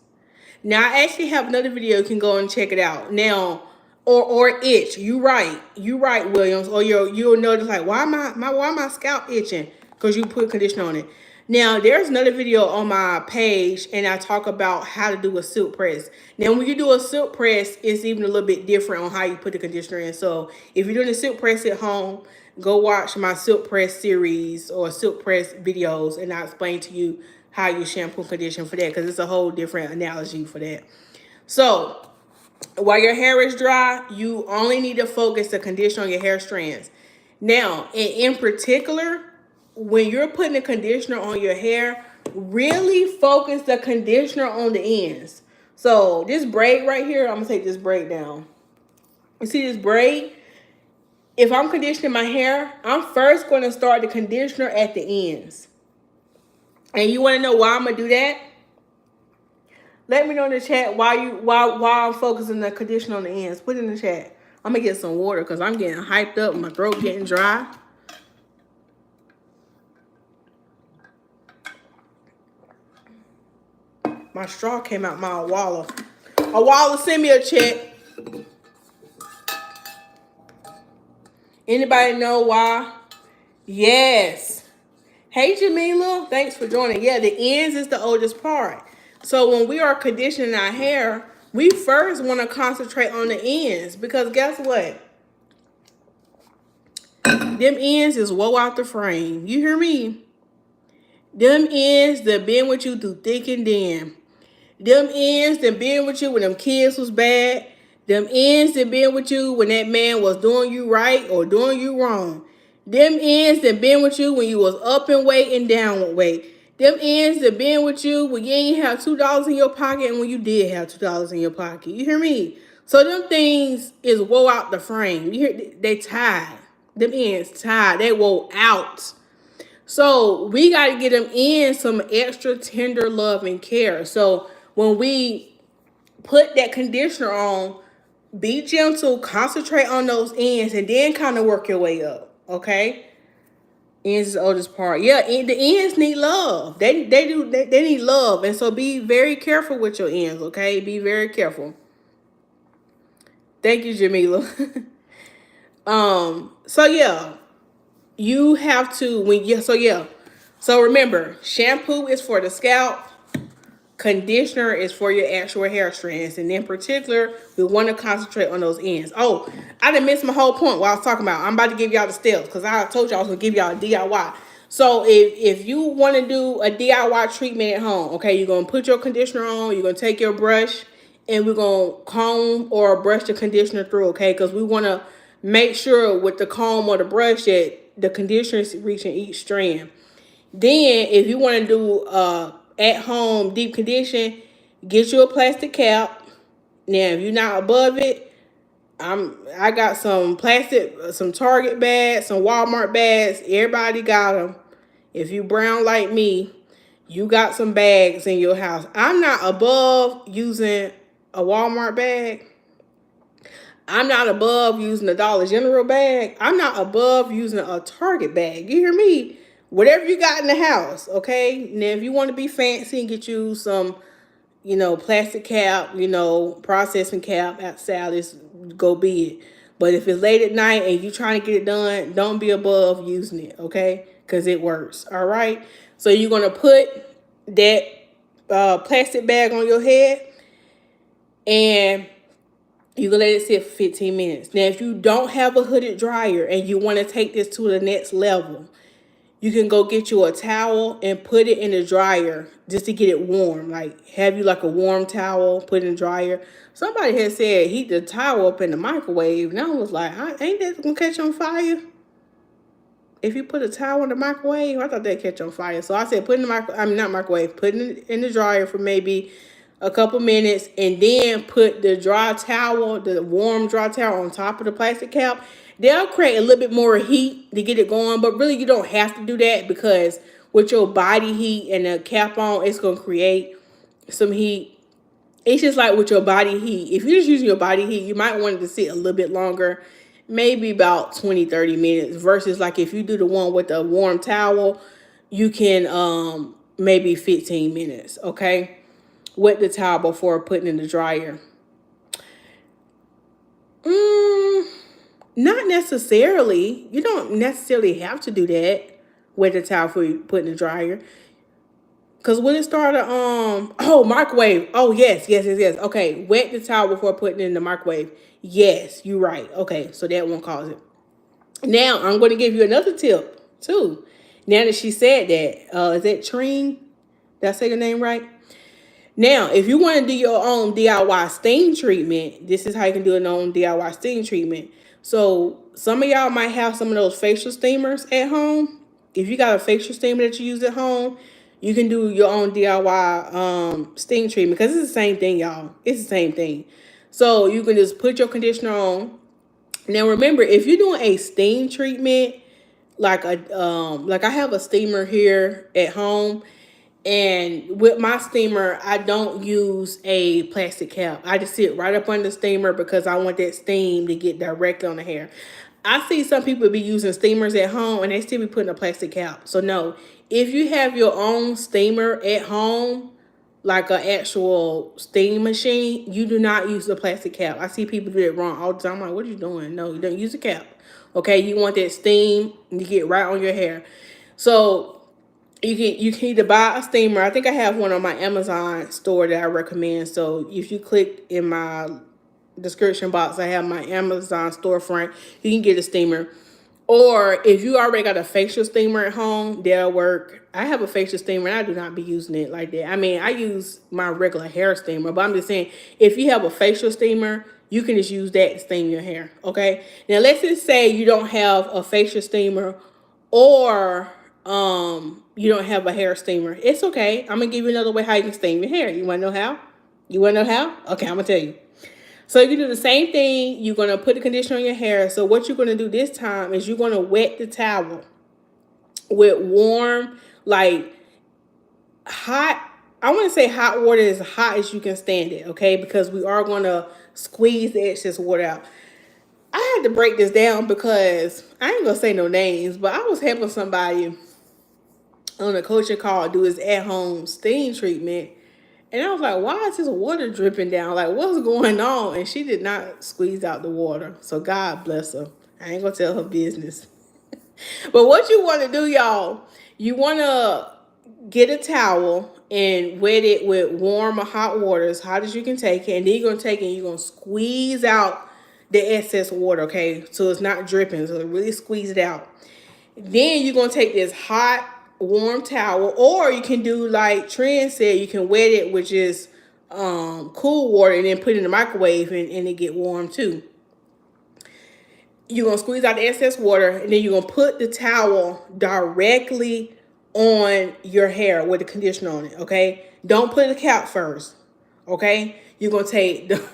[SPEAKER 1] Now I actually have another video, you can go and check it out. Now, or itch. You right, Williams. Or you'll notice like, why my scalp itching? Because you put conditioner on it. Now there's another video on my page, and I talk about how to do a silk press. Now when you do a silk press, it's even a little bit different on how you put the conditioner in. So if you're doing a silk press at home, go watch my silk press series or silk press videos, and I'll explain to you how you shampoo and condition for that, because it's a whole different analogy for that. So while your hair is dry, you only need to focus the conditioner on your hair strands. Now, in particular, when you're putting the conditioner on your hair, really focus the conditioner on the ends. So this braid right here, I'm gonna take this braid down. You see this braid? If I'm conditioning my hair, I'm first going to start the conditioner at the ends. And you want to know why I'm gonna do that? Let me know in the chat why I'm focusing the conditioner on the ends. Put it in the chat. I'm gonna get some water because I'm getting hyped up. My throat getting dry. My straw came out my Awala. Awala, send me a check. Anybody know why? Yes. Hey, Jamila. Thanks for joining. Yeah, the ends is the oldest part. So when we are conditioning our hair, we first want to concentrate on the ends, because guess what? Them ends is woe out the frame. You hear me? Them ends that been with you through thick and thin. Them ends that been with you when them kids was bad. Them ends that been with you when that man was doing you right or doing you wrong. Them ends that been with you when you was up in weight and down with weight. Them ends that been with you when you ain't have $2 in your pocket and when you did have $2 in your pocket. You hear me? So them things is woe out the frame. You hear? They tied. Them ends tied. They woe out. So we got to get them in some extra tender love and care. So when we put that conditioner on, be gentle, concentrate on those ends, and then kind of work your way up, okay? Ends is the oldest part. Yeah, the ends need love. They need love, and so be very careful with your ends, okay? Be very careful. Thank you, Jamila. So yeah, you have to So remember, shampoo is for the scalp. Conditioner is for your actual hair strands, and in particular, we want to concentrate on those ends. Oh, I didn't miss my whole point. What I was talking about. I'm about to give y'all the steps because I told you I was gonna give y'all a DIY. So if you want to do a DIY treatment at home, okay, you're gonna put your conditioner on. You're gonna take your brush, and we're gonna comb or brush the conditioner through, okay? Because we want to make sure with the comb or the brush that the conditioner is reaching each strand. Then, if you want to do at home deep condition, get you a plastic cap. Now, if you're not above it, I got some plastic, some Target bags, some Walmart bags. Everybody got them. If you brown like me, you got some bags in your house. I'm not above using a Walmart bag. I'm not above using a Dollar General bag. I'm not above using a Target bag. You hear me? Whatever you got in the house, okay? Now, if you want to be fancy and get you some, plastic cap, processing cap at Stylist, go be it. But if it's late at night and you trying to get it done, don't be above using it, okay? Because it works, all right? So you're going to put that plastic bag on your head, and you're going to let it sit for 15 minutes. Now, if you don't have a hooded dryer and you want to take this to the next level, you can go get you a towel and put it in the dryer just to get it warm. Like, have you like a warm towel, put it in the dryer. Somebody had said heat the towel up in the microwave. And I was like, ain't that going to catch on fire? If you put a towel in the microwave, I thought that'd catch on fire. So I said, put it in the not microwave, put it in the dryer for maybe a couple minutes, and then put the dry towel, the warm dry towel on top of the plastic cap. They'll create a little bit more heat to get it going, but really you don't have to do that, because with your body heat and the cap on, it's going to create some heat. It's just like with your body heat. If you're just using your body heat, you might want it to sit a little bit longer, maybe about 20-30 minutes, versus like if you do the one with the warm towel, you can maybe 15 minutes, okay? Wet the towel before putting in the dryer. Not necessarily. You don't necessarily have to do that. Wet the towel before you put in the dryer. Cause when it started, microwave. Oh yes. Okay, wet the towel before putting it in the microwave. Yes, you're right. Okay, so that won't cause it. Now I'm going to give you another tip too. Now that she said that, is that Treen? Did I say your name right? Now, if you want to do your own DIY steam treatment, this is how you can do your own DIY steam treatment. So some of y'all might have some of those facial steamers at home. If you got a facial steamer that you use at home, you can do your own DIY steam treatment, because it's the same thing, y'all. It's the same thing. So you can just put your conditioner on. Now remember, if you're doing a steam treatment, like I have a steamer here at home, and with my steamer, I don't use a plastic cap. I just sit right up on the steamer because I want that steam to get directly on the hair. I see some people be using steamers at home and they still be putting a plastic cap. So no, if you have your own steamer at home, like an actual steam machine, you do not use the plastic cap. I see people do it wrong all the time. I'm like, what are you doing? No, you don't use a cap. Okay, you want that steam to get right on your hair. So you can either buy a steamer. I think I have one on my Amazon store that I recommend. So if you click in my description box, I have my Amazon storefront. You can get a steamer. Or if you already got a facial steamer at home, that'll work. I have a facial steamer and I do not be using it like that. I mean, I use my regular hair steamer, but I'm just saying, if you have a facial steamer, you can just use that to steam your hair, okay? Now, let's just say you don't have a facial steamer, or you don't have a hair steamer. It's okay. I'm going to give you another way how you can steam your hair. You want to know how? You want to know how? Okay, I'm going to tell you. So you do the same thing. You're going to put the conditioner on your hair. So what you're going to do this time is you're going to wet the towel with warm, like hot, I want to say hot water, as hot as you can stand it, okay? Because we are going to squeeze the excess water out. I had to break this down because I ain't going to say no names, but I was helping somebody on a coaching call do his at-home steam treatment. And I was like, why is this water dripping down? Like, what's going on? And she did not squeeze out the water. So God bless her. I ain't going to tell her business. But what you want to do, y'all, you want to get a towel and wet it with warm or hot water, as hot as you can take it. And then you're going to take it and you're going to squeeze out the excess water, okay? So it's not dripping. So really squeeze it out. Then you're going to take this hot, warm towel, or you can do like Trent said, you can wet it with just cool water and then put it in the microwave and it get warm too. You're going to squeeze out the excess water, and then you're going to put the towel directly on your hair with the conditioner on it, okay? Don't put the cap first, okay? You're going to take the...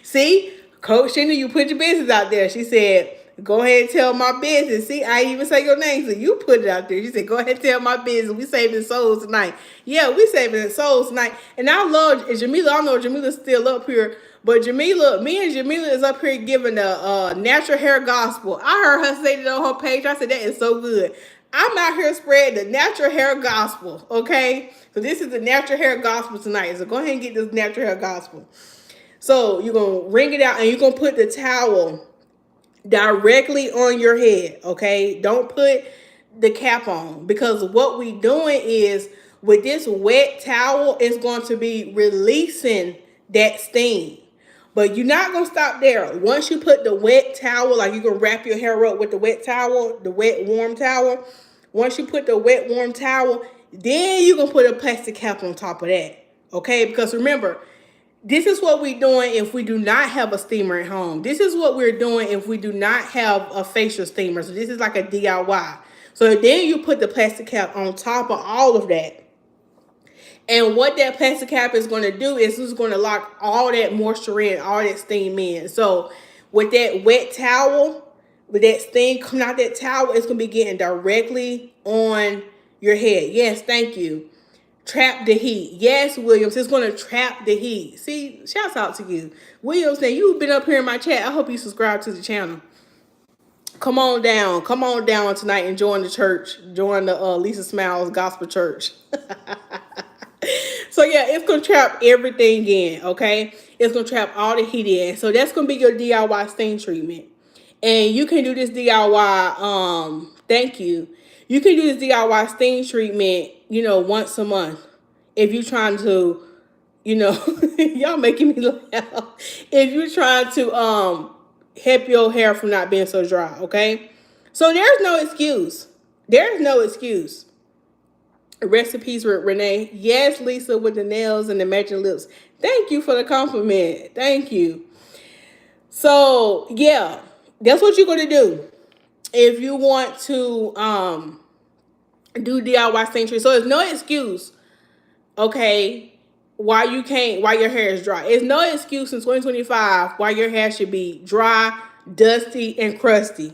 [SPEAKER 1] See? Coach Shinda, you put your business out there. She said, go ahead and tell my business. See, I even say your name, so you put it out there. She said, go ahead and tell my business. We saving souls tonight. Yeah, we saving souls tonight. And I love Jamila. I don't know if Jamila's still up here, but Jamila, me and Jamila is up here giving a natural hair gospel. I heard her say that on her page. I said, that is so good. I'm out here spreading the natural hair gospel, okay? So this is the natural hair gospel tonight. So go ahead and get this natural hair gospel. So you're going to wring it out, and you're going to put the towel directly on your head, okay? Don't put the cap on, because what we doing is, with this wet towel, it's going to be releasing that steam. But you're not going to stop there. Once you put the wet towel, like you're going to wrap your hair up with the wet towel, the wet warm towel. Once you put the wet warm towel, then you're going to put a plastic cap on top of that, okay? Because remember, this is what we're doing if we do not have a steamer at home. This is what we're doing if we do not have a facial steamer. So this is like a DIY. So then you put the plastic cap on top of all of that. And what that plastic cap is going to do is it's going to lock all that moisture in, all that steam in. So with that wet towel, with that steam coming out that towel, it's going to be getting directly on your head. Yes, thank you. trap the heat. Yes, Williams, it's going to trap the heat. See, shouts out to you. Williams, now you've been up here in my chat. I hope you subscribe to the channel. Come on down. Come on down tonight and join the church. Join the Lisa Smilez Gospel Church. So yeah, it's going to trap everything in, okay? It's going to trap all the heat in. So that's going to be your DIY stain treatment. And you can do this DIY, thank you. You can do this DIY stain treatment, you know, once a month. If you're trying to, you know, y'all making me laugh. If you're trying to help your hair from not being so dry, okay? So there's no excuse. There's no excuse. Recipes with Renee. Yes, Lisa, with the nails and the matching lips. Thank you for the compliment. Thank you. So yeah, that's what you're going to do if you want to do DIY stain treatment. So there's no excuse, okay, why your hair is dry. It's no excuse in 2025 why your hair should be dry, dusty, and crusty.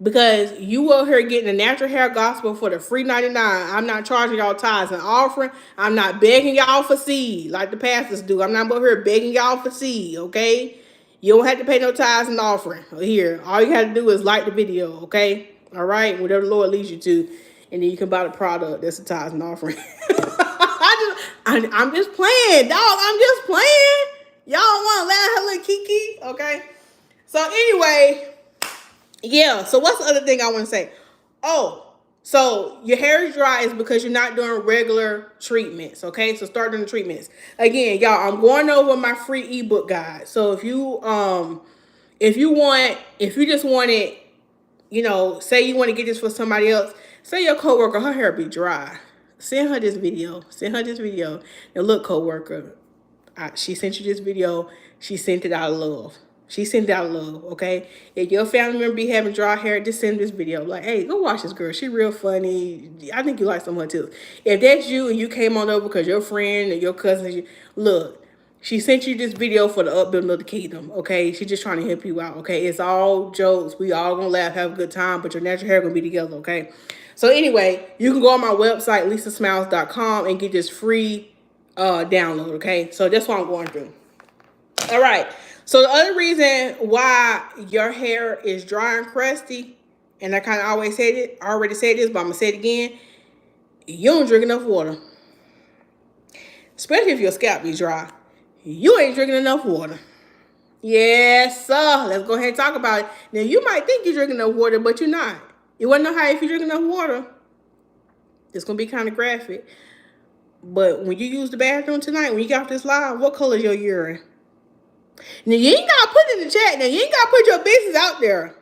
[SPEAKER 1] Because you out here getting the natural hair gospel for the free 99. I'm not charging y'all tithes and offering. I'm not begging y'all for seed like the pastors do. I'm not over here begging y'all for seed, okay? You don't have to pay no tithes and offering here. All you have to do is like the video, okay? All right? Whatever the Lord leads you to. And then you can buy the product. That's a tithes and offering. I'm just playing, dog. I'm just playing. Y'all want to laugh at little Kiki, okay? So anyway... yeah, so what's the other thing I want to say? Oh, so your hair is dry is because you're not doing regular treatments, okay? So start doing the treatments. Again, y'all, I'm going over my free ebook guide. So if you just want it, you know, say you want to get this for somebody else, say your coworker, her hair be dry. Send her this video. Send her this video. Now look, coworker, she sent you this video. She sent it out of love. She sent it out of love, okay? If your family member be having dry hair, just send this video. Like, hey, go watch this girl. She real funny. I think you like some of her too. If that's you and you came on over because your friend or your cousin, look, she sent you this video for the upbuilding of the kingdom, okay? She's just trying to help you out, okay? It's all jokes. We all gonna laugh, have a good time, but your natural hair gonna be together, okay? So anyway, you can go on my website, lisasmilez.com, and get this free download, okay? So that's what I'm going through. All right. So the other reason why your hair is dry and crusty, and I kind of always said it, I already said this, but I'm going to say it again. You don't drink enough water. Especially if your scalp is dry. You ain't drinking enough water. Yes, sir. Let's go ahead and talk about it. Now, you might think you're drinking enough water, but you're not. You want to know how if you drink enough water? It's going to be kind of graphic. But when you use the bathroom tonight, when you got off this live, what color is your urine? Now, you ain't got to put it in the chat. Now, you ain't got to put your business out there.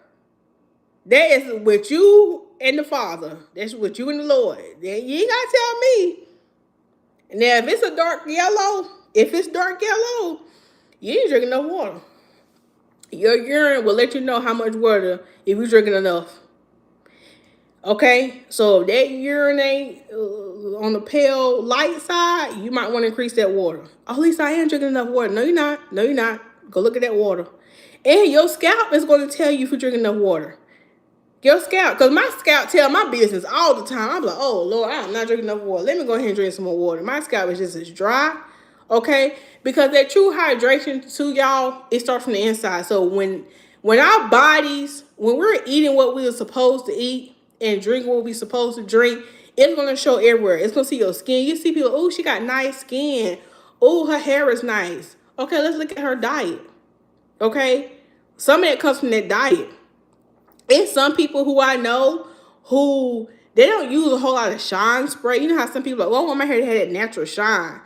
[SPEAKER 1] That is with you and the Father. That's with you and the Lord. You ain't got to tell me. Now, if it's a dark yellow, you ain't drinking enough water. Your urine will let you know how much water if you're drinking enough. Okay? So, if that urine ain't on the pale light side, you might want to increase that water. Oh, at least I am drinking enough water. No, you're not. No, you're not. Go look at that water. And your scalp is going to tell you if you're drinking enough water. Your scalp, because my scalp tell my business all the time. I'm like, oh, Lord, I'm not drinking enough water. Let me go ahead and drink some more water. My scalp is just as dry, okay? Because that true hydration, to y'all, it starts from the inside. So when our bodies, when we're eating what we were supposed to eat and drinking what we're supposed to drink, it's going to show everywhere. It's going to see your skin. You see people, oh, she got nice skin. Oh, her hair is nice. Okay, let's look at her diet. Okay? Some of it comes from that diet. And some people who I know who, they don't use a whole lot of shine spray. You know how some people are like, oh, I want my hair to have that natural shine.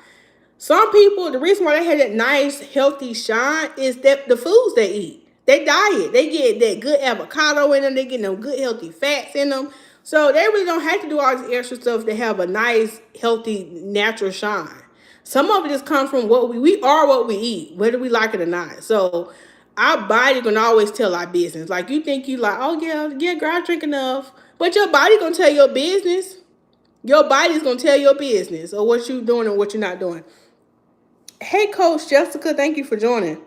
[SPEAKER 1] Some people, the reason why they have that nice, healthy shine is that the foods they eat. They diet. They get that good avocado in them. They get them good, healthy fats in them. So they really don't have to do all this extra stuff to have a nice, healthy, natural shine. Some of it just comes from what we are what we eat, whether we like it or not. So our body gonna always tell our business. Like you think you like, oh yeah, girl, I drink enough. But your body gonna tell your business. Your body's gonna tell your business or what you doing and what you're not doing. Hey, Coach Jessica, thank you for joining.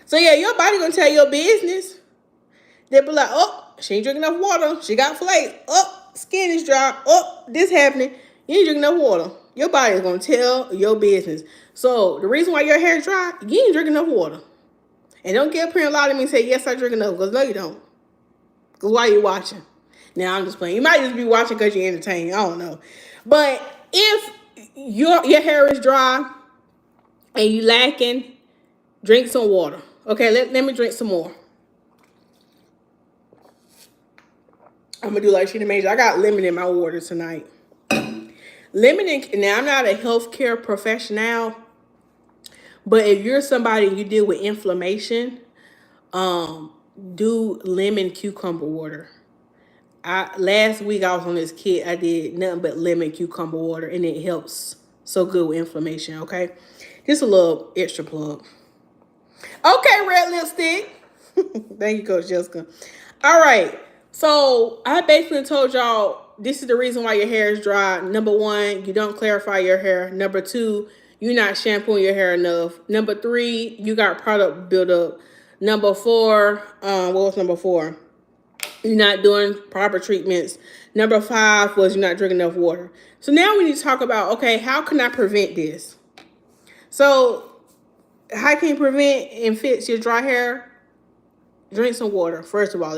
[SPEAKER 1] So yeah, your body gonna tell your business. They'll be like, oh, she ain't drinking enough water. She got flakes. Oh, skin is dry. Oh, this happening. You ain't drinking enough water. Your body is going to tell your business. So the reason why your hair is dry, you ain't drinking enough water. And don't get up here and lie to me and say, yes, I drink enough. Because no, you don't. Because why are you watching? Now, I'm just playing. You might just be watching because you're entertained. I don't know. But if your hair is dry and you lacking, drink some water. Okay, let me drink some more. I'm going to do like Sheena Major. I got lemon in my water tonight. Lemon, now I'm not a healthcare professional, but if you're somebody and you deal with inflammation, do lemon cucumber water. Last week I was on this kit. I did nothing but lemon cucumber water, and it helps so good with inflammation. Okay, just a little extra plug. Okay, red lipstick. Thank you, Coach Jessica. All right, so I basically told y'all this is the reason why your hair is dry. Number one, you don't clarify your hair. Number two, you're not shampooing your hair enough. Number three, you got product buildup. Number four, what was number four? You're not doing proper treatments. Number five was you're not drinking enough water. So now we need to talk about, okay, how can I prevent this? So how can you prevent and fix your dry hair? Drink some water, first of all.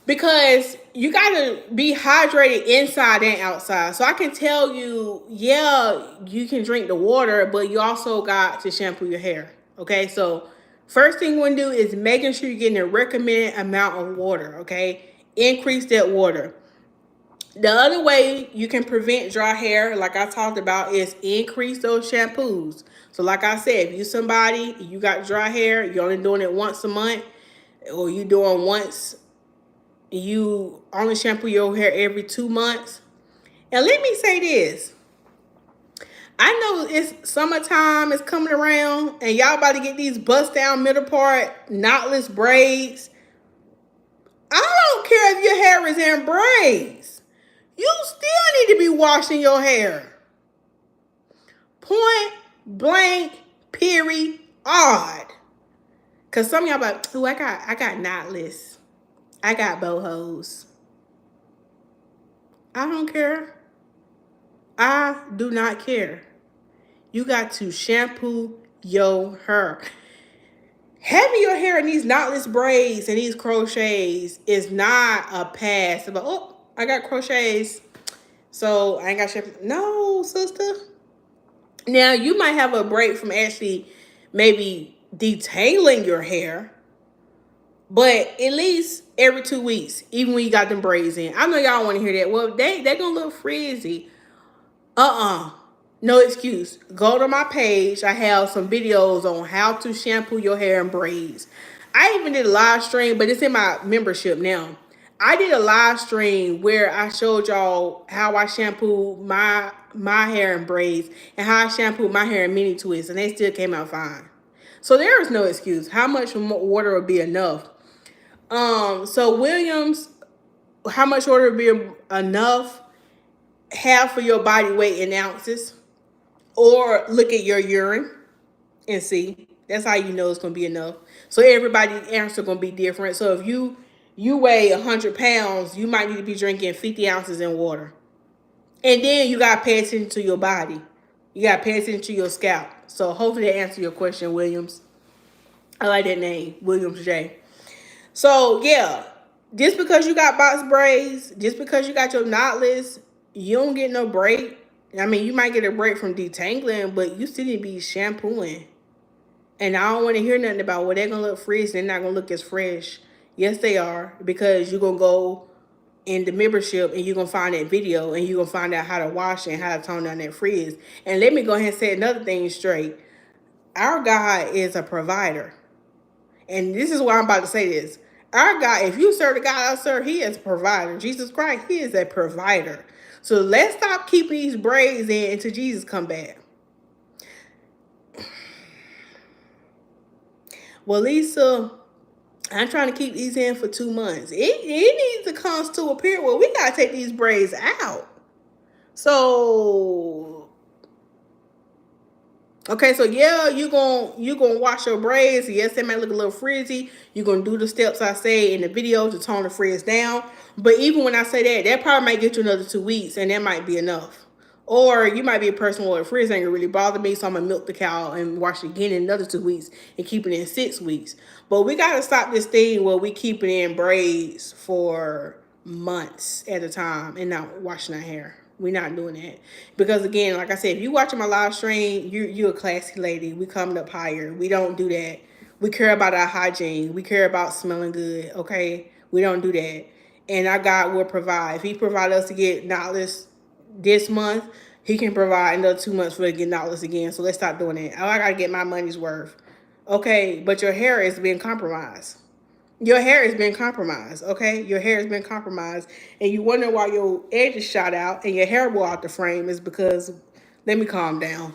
[SPEAKER 1] Because you got to be hydrated inside and outside. So I can tell you, yeah, you can drink the water, but you also got to shampoo your hair. Okay, so first thing you want to do is making sure you're getting a recommended amount of water. Okay, increase that water. The other way you can prevent dry hair, like I talked about, is increase those shampoos. So like I said, if you're somebody, you got dry hair, you're only doing it once a month, or you doing once, you only shampoo your hair every 2 months. And let me say this. I know it's summertime is coming around and y'all about to get these bust down middle part knotless braids. I don't care if your hair is in braids. You still need to be washing your hair. Point blank period odd. Cause some of y'all like, oh, I got knotless. I got bohos. I don't care. I do not care. You got to shampoo your hair. Having your hair in these knotless braids and these crochets is not a pass. But oh, I got crochets, so I ain't got shampoo. No, sister. Now you might have a break from actually maybe detailing your hair, but at least every 2 weeks, even when you got them braids in. I know y'all want to hear that. Well, they're going to look frizzy. No excuse. Go to my page. I have some videos on how to shampoo your hair in braids. I even did a live stream, but it's in my membership now. I did a live stream where I showed y'all how I shampoo my hair in braids and how I shampoo my hair in mini twists, and they still came out fine. So there is no excuse. How much water would be enough? So Williams, how much water would be enough? Half of your body weight in ounces. Or look at your urine and see. That's how you know it's going to be enough. So everybody's answer going to be different. So if you weigh 100 pounds, you might need to be drinking 50 ounces in water. And then you got to pay attention to your body. You got to pay attention to your scalp. So hopefully that answers your question, Williams. I like that name, Williams J. So yeah, just because you got box braids, just because you got your knotless, you don't get no break. I mean, you might get a break from detangling, but you still need to be shampooing. And I don't want to hear nothing about, well, they're going to look frizzy. They're not going to look as fresh. Yes, they are, because you're going to go in the membership and you're going to find that video and you're going to find out how to wash and how to tone down that frizz. And let me go ahead and say another thing straight. Our God is a provider. And this is why I'm about to say this. Our God, if you serve the God I serve, he is a provider. Jesus Christ, he is a provider. So let's stop keeping these braids in until Jesus come back. Well, Lisa, I'm trying to keep these in for 2 months. It needs to come to a period where we got to take these braids out. So Okay, so yeah, you gonna wash your braids. Yes, they might look a little frizzy. You're gonna do the steps I say in the video to tone the frizz down. But even when I say that, that probably might get you another 2 weeks, and that might be enough. Or you might be a person where the frizz ain't gonna really bother me, so I'm gonna milk the cow and wash it again in another 2 weeks and keep it in 6 weeks. But we gotta stop this thing where we keep it in braids for months at a time and not washing our hair. We're not doing that. Because again, like I said, if you watching my live stream, you're a classy lady. We coming up higher. We don't do that. We care about our hygiene. We care about smelling good. Okay? We don't do that. And our God will provide. If he provide us to get knotless this month, he can provide another 2 months for us to get knotless again. So let's stop doing it. I gotta get my money's worth. Okay, but your hair is being compromised. Your hair has been compromised, okay? Your hair has been compromised. And you wonder why your edges shot out and your hair wore out the frame is because, let me calm down.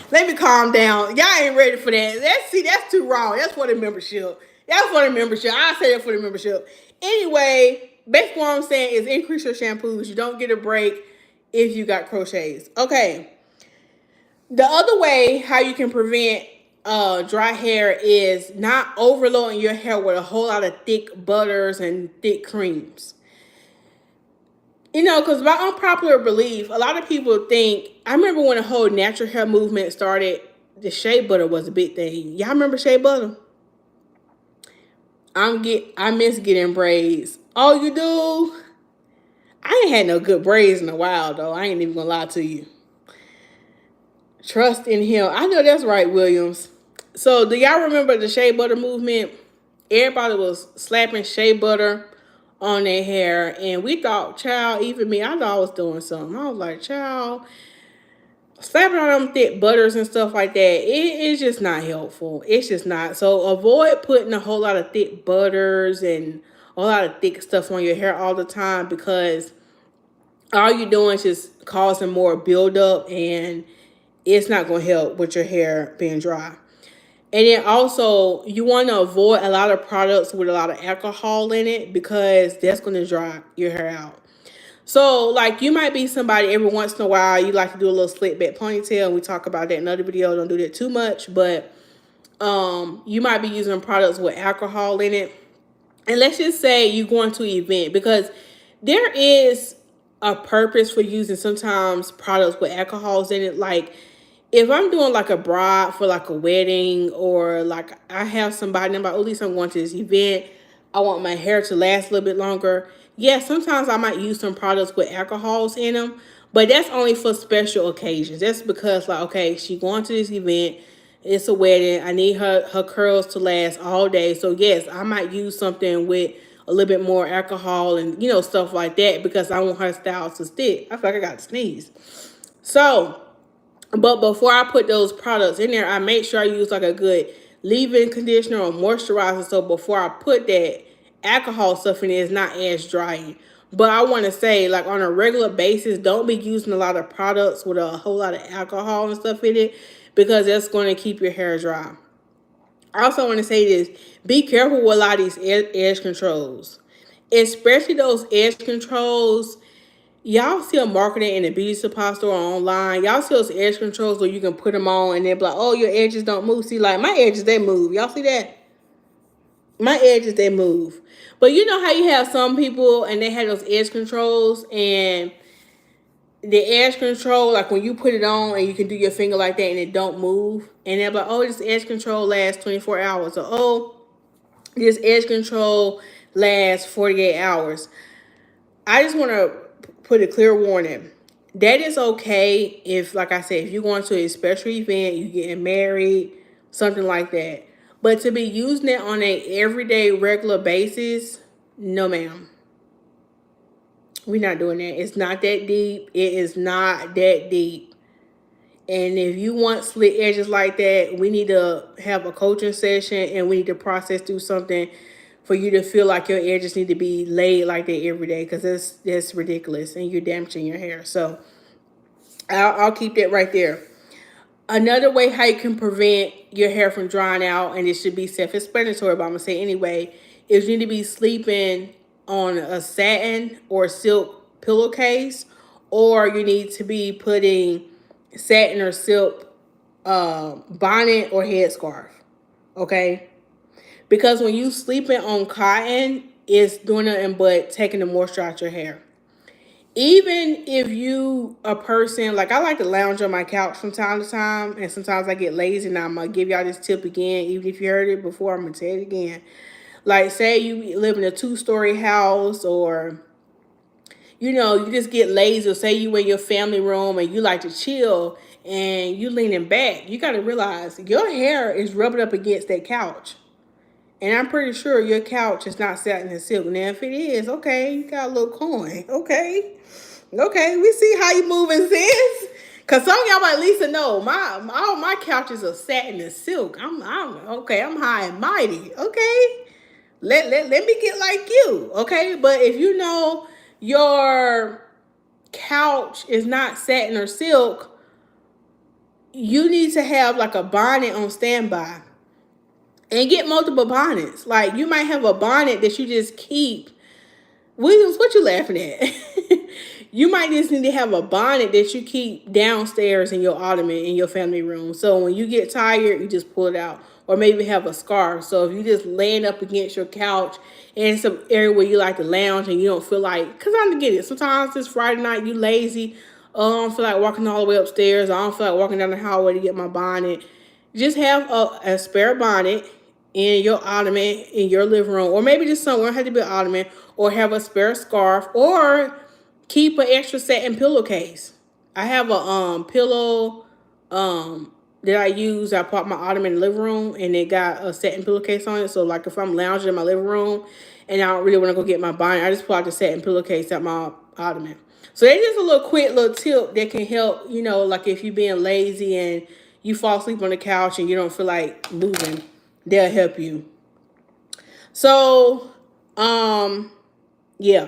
[SPEAKER 1] Let me calm down. Y'all ain't ready for that. That's too wrong. That's for the membership. That's for the membership. I say that for the membership. Anyway, basically what I'm saying is increase your shampoos. You don't get a break if you got crochets. Okay. The other way how you can prevent dry hair is not overloading your hair with a whole lot of thick butters and thick creams. You know, because by unpopular belief, a lot of people think, I remember when the whole natural hair movement started, the shea butter was a big thing. Y'all remember shea butter? I miss getting braids. Oh, you do? I ain't had no good braids in a while though. I ain't even gonna lie to you. Trust in him. I know that's right, Williams. So do y'all remember the shea butter movement? Everybody was slapping shea butter on their hair, and we thought, child, even me, I thought I was doing something. I was like, child, slapping on them thick butters and stuff like that, it's just not helpful. It's just not. So avoid putting a whole lot of thick butters and a lot of thick stuff on your hair all the time, because all you're doing is just causing more buildup, and it's not going to help with your hair being dry. And then also, you want to avoid a lot of products with a lot of alcohol in it, because that's going to dry your hair out. So, like, you might be somebody every once in a while, you like to do a little slick back ponytail. We talk about that in another video. Don't do that too much. But you might be using products with alcohol in it. And let's just say you're going to an event, because there is a purpose for using sometimes products with alcohols in it. Like, if I'm doing like a bride for like a wedding, or like I have somebody, I'm like, oh, at least I'm going to this event, I want my hair to last a little bit longer. Yeah, sometimes I might use some products with alcohols in them, but that's only for special occasions. That's because, like, okay, she going to this event, it's a wedding, I need her curls to last all day. So yes, I might use something with a little bit more alcohol and, you know, stuff like that, because I want her style to stick. I feel like I got to sneeze. So, but before I put those products in there, I make sure I use like a good leave-in conditioner or moisturizer. So before I put that alcohol stuff in it, it's not as drying. But I want to say, like, on a regular basis, don't be using a lot of products with a whole lot of alcohol and stuff in it, because that's going to keep your hair dry. I also want to say this. Be careful with a lot of these edge controls. Especially those edge controls. Y'all see a marketing in the beauty supply store or online. Y'all see those edge controls where you can put them on and they're like, oh, your edges don't move. See, like, my edges, they move. Y'all see that? My edges, they move. But you know how you have some people and they have those edge controls, and the edge control, like when you put it on and you can do your finger like that and it don't move. And they're like, oh, this edge control lasts 24 hours. Or, oh, this edge control lasts 48 hours. I just want to put a clear warning. That is okay if, like I said, if you're going to a special event, you're getting married, something like that. But to be using it on a everyday, regular basis, no, ma'am. We're not doing that. It's not that deep. It is not that deep. And if you want slit edges like that, we need to have a coaching session, and we need to process through something for you to feel like your edges need to be laid like that every day, because that's ridiculous and you're damaging your hair. So I'll keep that right there. Another way how you can prevent your hair from drying out, and it should be self-explanatory, but I'm going to say anyway, is you need to be sleeping on a satin or silk pillowcase, or you need to be putting satin or silk bonnet or headscarf. Okay, because when you sleeping on cotton, it's doing nothing but taking the moisture out your hair. Even if you a person like I like to lounge on my couch from time to time, and sometimes I get lazy. And I'm gonna give y'all this tip again, even if you heard it before. I'm gonna tell it again. Like, say you live in a 2-story house, or you just get lazy, or say you in your family room and you like to chill and you leaning back. You got to realize your hair is rubbing up against that couch. And I'm pretty sure your couch is not satin and silk. Now, if it is, okay, you got a little coin. Okay. Okay, we see how you moving, sis. Cause some of y'all might Lisa know all my couches are satin and silk. I'm okay. I'm high and mighty. Okay, let me get like you. Okay, but if you know your couch is not satin or silk, you need to have like a bonnet on standby, and get multiple bonnets. Like, you might have a bonnet that you just keep. Williams, what you laughing at? You might just need to have a bonnet that you keep downstairs in your ottoman in your family room. So when you get tired, you just pull it out. Or maybe have a scarf. So if you just laying up against your couch and some area where you like to lounge and you don't feel like, because I get it. Sometimes it's Friday night, you lazy. Oh, I don't feel like walking all the way upstairs. I don't feel like walking down the hallway to get my bonnet. Just have a spare bonnet in your ottoman in your living room, or maybe just somewhere. It has to be an ottoman, or have a spare scarf, or keep an extra satin pillowcase. I have a pillow that I use. I put my ottoman in the living room, and it got a satin pillowcase on it. So like if I'm lounging in my living room and I don't really want to go get my bonnet, I just pull out the satin pillowcase at my ottoman. So that's just a little quick little tip that can help, like if you're being lazy and you fall asleep on the couch and you don't feel like moving, they'll help you. So, yeah.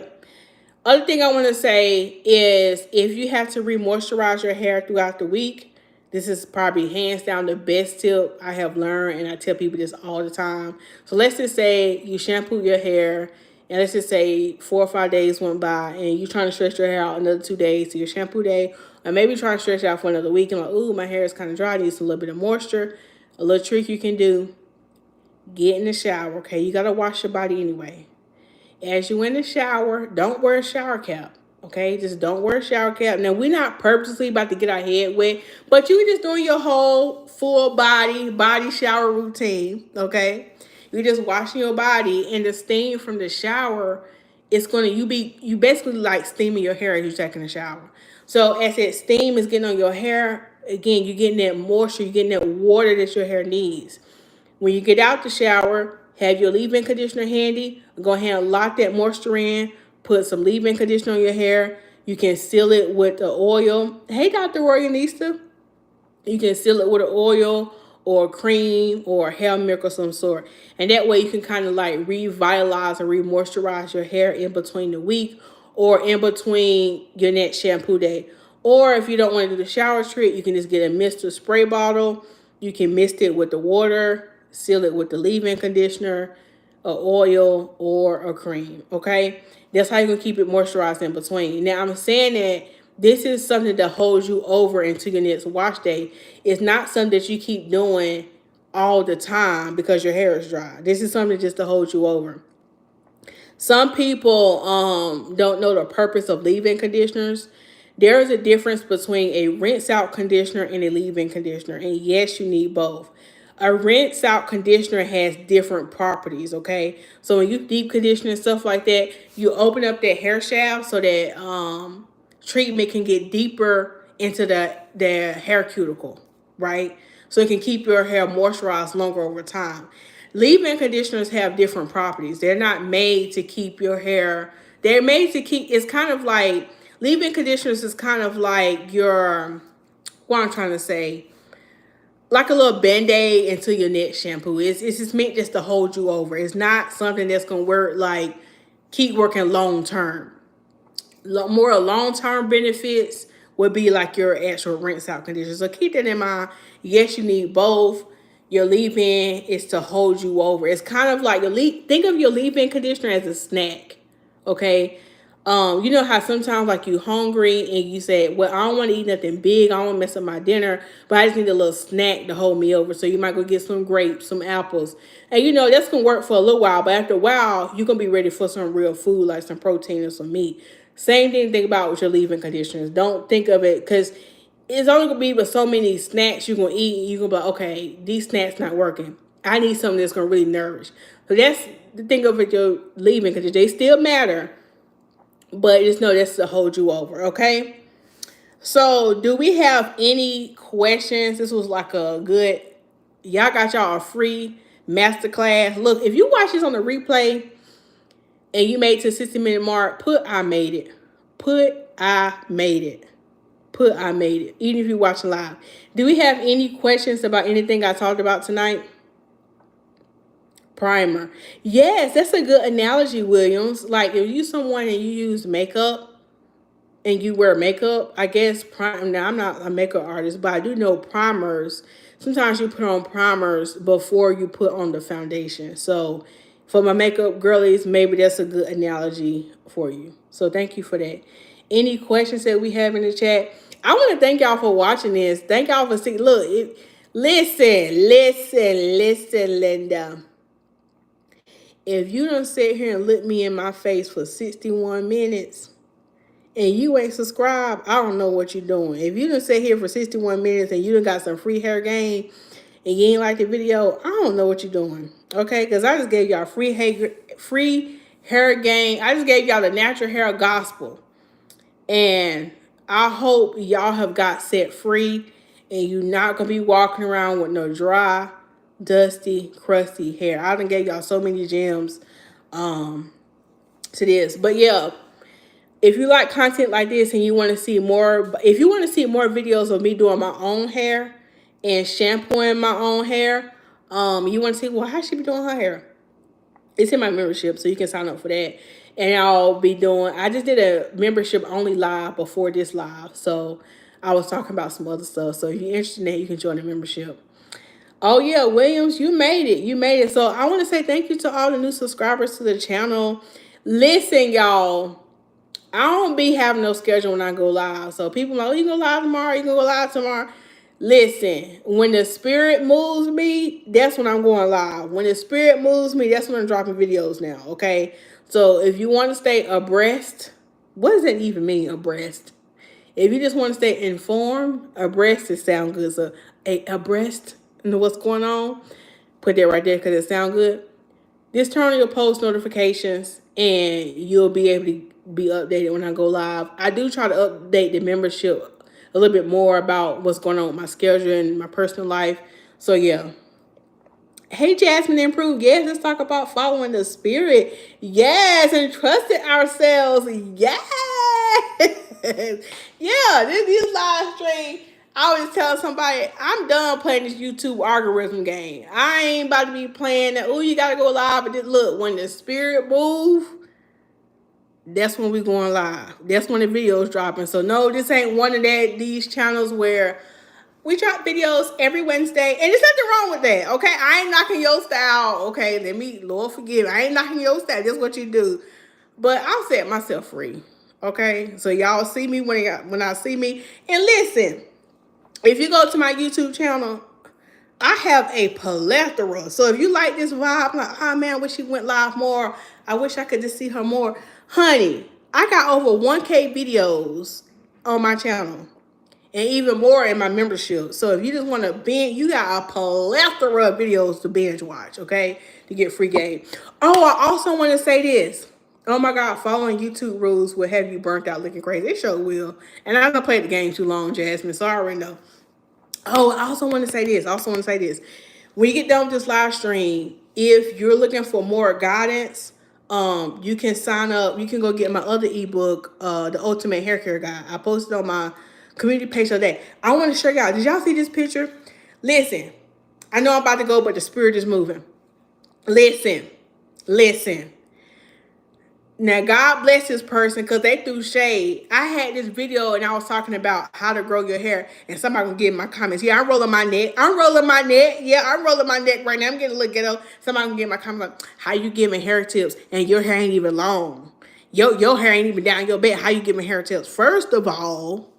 [SPEAKER 1] Other thing I want to say is, if you have to re-moisturize your hair throughout the week, this is probably hands down the best tip I have learned, and I tell people this all the time. So let's just say you shampoo your hair, and let's just say 4 or 5 days went by, and you're trying to stretch your hair out another 2 days to your shampoo day, or maybe trying to stretch it out for another week, and like, ooh, my hair is kind of dry, needs a little bit of moisture. A little trick you can do: get in the shower, okay? You got to wash your body anyway. As you in the shower, don't wear a shower cap, okay? Just don't wear a shower cap. Now, we're not purposely about to get our head wet, but you're just doing your whole full body shower routine, okay? You're just washing your body, and the steam from the shower, you basically like steaming your hair as you're taking a shower. So as that steam is getting on your hair, again, you're getting that moisture, you're getting that water that your hair needs. When you get out the shower, have your leave-in conditioner handy. Go ahead and lock that moisture in. Put some leave-in conditioner on your hair. You can seal it with the oil. Hey, Dr. Royanista. You can seal it with an oil or cream or hair milk of some sort. And that way you can kind of like revitalize or re-moisturize your hair in between the week or in between your next shampoo day. Or if you don't want to do the shower trick, you can just get a mist or spray bottle. You can mist it with the water, seal it with the leave-in conditioner, a oil, or a cream, okay? That's how you can keep it moisturized in between. Now, I'm saying that this is something that holds you over until your next wash day. It's not something that you keep doing all the time because your hair is dry. This is something just to hold you over. Some people don't know the purpose of leave-in conditioners. There is a difference between a rinse-out conditioner and a leave-in conditioner. And yes, you need both. A rinse-out conditioner has different properties, okay? So when you deep condition and stuff like that, you open up that hair shaft so that treatment can get deeper into the hair cuticle, right? So it can keep your hair moisturized longer over time. Leave-in conditioners have different properties. They're not made to keep your hair. They're made to keep, it's kind of like, leave-in conditioners is kind of like what I'm trying to say, like a little Band-Aid until your next shampoo. It's just meant just to hold you over. It's not something that's going to work, like, keep working long-term. More long-term benefits would be like your actual rinse-out conditioner. So keep that in mind. Yes, you need both. Your leave-in is to hold you over. It's kind of like think of your leave-in conditioner as a snack, okay? You know how sometimes like you hungry and you say, well, I don't want to eat nothing big. I don't want to mess up my dinner, but I just need a little snack to hold me over. So you might go get some grapes, some apples. And you know, that's going to work for a little while, but after a while, you're going to be ready for some real food, like some protein or some meat. Same thing, think about with your leave-in conditioners. Don't think of it, because it's only going to be with so many snacks you're going to eat. You're going to be like, okay, these snacks not working. I need something that's going to really nourish. So that's the thing of it, your leave-in conditioners. They still matter, but just know that's to hold you over, okay? So, do we have any questions? This was like a good, y'all got y'all a free masterclass. Look, if you watch this on the replay and you made it to 60-minute mark, put I made it. Put I made it. Put I made it. Even if you're watching live. Do we have any questions about anything I talked about tonight? Primer. Yes, that's a good analogy, Williams. Like if you someone and you use makeup, and you wear makeup, I guess, now I'm not a makeup artist, but I do know primers. Sometimes you put on primers before you put on the foundation. So for my makeup girlies, maybe that's a good analogy for you. So thank you for that. Any questions that we have in the chat? I want to thank y'all for watching this. Thank y'all for seeing. Look, listen, Linda. If you don't sit here and look me in my face for 61 minutes, and you ain't subscribed, I don't know what you're doing. If you done sit here for 61 minutes and you done got some free hair game and you ain't like the video, I don't know what you're doing. Okay? Because I just gave y'all free hair game. I just gave y'all the natural hair gospel. And I hope y'all have got set free and you're not going to be walking around with no dry, dusty, crusty hair. I done gave y'all so many gems to this. But yeah, if you like content like this and you want to see more, if you want to see more videos of me doing my own hair and shampooing my own hair, you want to see, well, how she be doing her hair? It's in my membership, so you can sign up for that. And I'll be doing, I just did a membership only live before this live. So I was talking about some other stuff. So if you're interested in that, you can join the membership. Oh yeah, Williams, you made it. You made it. So I want to say thank you to all the new subscribers to the channel. Listen, y'all, I don't be having no schedule when I go live. So people are like, oh, you go live tomorrow, you can go live tomorrow. Listen, when the spirit moves me, that's when I'm going live. When the spirit moves me, that's when I'm dropping videos now, okay? So if you want to stay abreast, what does that even mean, abreast? If you just want to stay informed, abreast, it sound good. So abreast, you know what's going on? Put that right there because it sound good. Just turn on your post notifications and you'll be able to be updated when I go live. I do try to update the membership a little bit more about what's going on with my schedule and my personal life. So yeah. Hey, Jasmine Improved. Yes, let's talk about following the spirit. Yes, and trusting ourselves. Yes. Yeah, this live stream, I always tell somebody, I'm done playing this YouTube algorithm game. I ain't about to be playing that, oh, you got to go live. But look, when the spirit move, that's when we going live. That's when the video's dropping. So no, this ain't one of these channels where we drop videos every Wednesday, and there's nothing wrong with that, okay? I ain't knocking your style, okay? Lord forgive, I ain't knocking your style. That's what you do. But I'll set myself free, okay? So y'all see me when I see me. And listen, if you go to my YouTube channel, I have a plethora. So if you like this vibe, like, oh man, I wish she went live more. I wish I could just see her more. Honey, I got over 1K videos on my channel. And even more in my membership. So if you just want to binge, you got a plethora of videos to binge watch, okay? To get free game. Oh, I also want to say this. Oh my God, following YouTube rules will have you burnt out looking crazy. It sure will. And I don't play the game too long, Jasmine. So I already know. Oh, I also want to say this. When you get done with this live stream, if you're looking for more guidance, you can sign up. You can go get my other ebook, The Ultimate Hair Care Guide. I posted on my community page today. I want to show y'all. Did y'all see this picture? Listen, I know I'm about to go, but the spirit is moving. Listen. Now, God bless this person because they threw shade. I had this video and I was talking about how to grow your hair, and somebody gonna give my comments. Yeah, I'm rolling my neck. Yeah, I'm rolling my neck right now. I'm getting a little ghetto. Somebody gonna give my comments. How you giving hair tips and your hair ain't even long? your hair ain't even down your back. How you giving hair tips? First of all,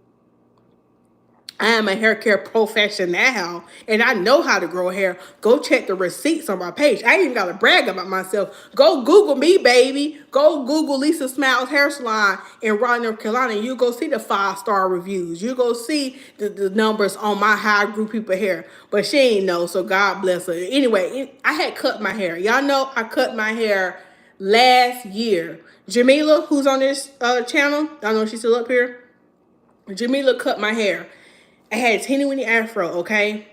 [SPEAKER 1] I am a hair care professional and I know how to grow hair. Go check the receipts on my page. I ain't even got to brag about myself. Go Google me, baby. Go Google Lisa Smilez Hair Salon in Raleigh, North Carolina. And you go see the 5-star reviews. You go see the numbers on my how I grew people hair. But she ain't know, so God bless her. Anyway, I had cut my hair. Y'all know I cut my hair last year. Jamila, who's on this channel, I know she's still up here. Jamila cut my hair. I had a teeny weeny afro, okay?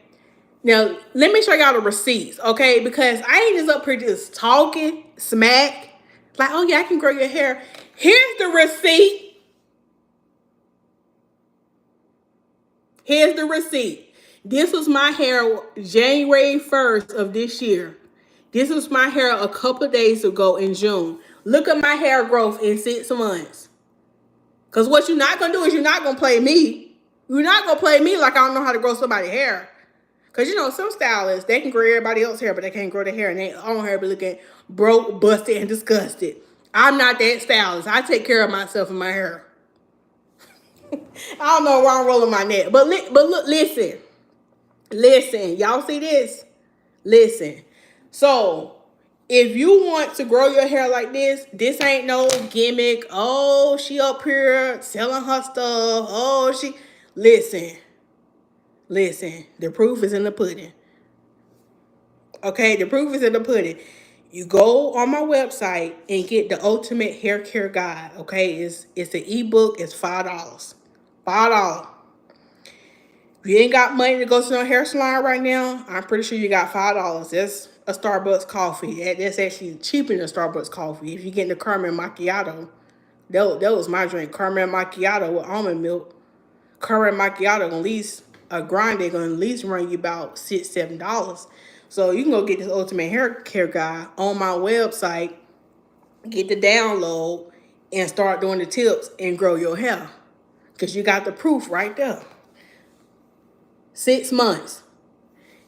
[SPEAKER 1] Now, let me show y'all the receipts, okay? Because I ain't just up here just talking smack. Like, oh yeah, I can grow your hair. Here's the receipt. Here's the receipt. This was my hair January 1st of this year. This was my hair a couple of days ago in June. Look at my hair growth in 6 months. Because what you're not going to do is you're not going to play me. You're not going to play me like I don't know how to grow somebody's hair. Because, you know, some stylists, they can grow everybody else's hair, but they can't grow their hair. And their own hair be looking broke, busted, and disgusted. I'm not that stylist. I take care of myself and my hair. I don't know why I'm rolling my neck. But look, listen. Listen. Y'all see this? Listen. So, if you want to grow your hair like this ain't no gimmick. Oh, she up here selling her stuff. Oh, she... Listen, the proof is in the pudding. Okay, the proof is in the pudding. You go on my website and get the Ultimate Hair Care Guide. Okay, it's an ebook. It's $5. $5. If you ain't got money to go to no hair salon right now, I'm pretty sure you got $5. That's a Starbucks coffee. That's actually cheaper than a Starbucks coffee. If you're getting the caramel macchiato, that was my drink. Caramel macchiato with almond milk. Caramel macchiato, at least a grande, gonna at least run you about $6, $7. So you can go get this Ultimate Hair Care Guide on my website, get the download, and start doing the tips and grow your hair. Because you got the proof right there. 6 months.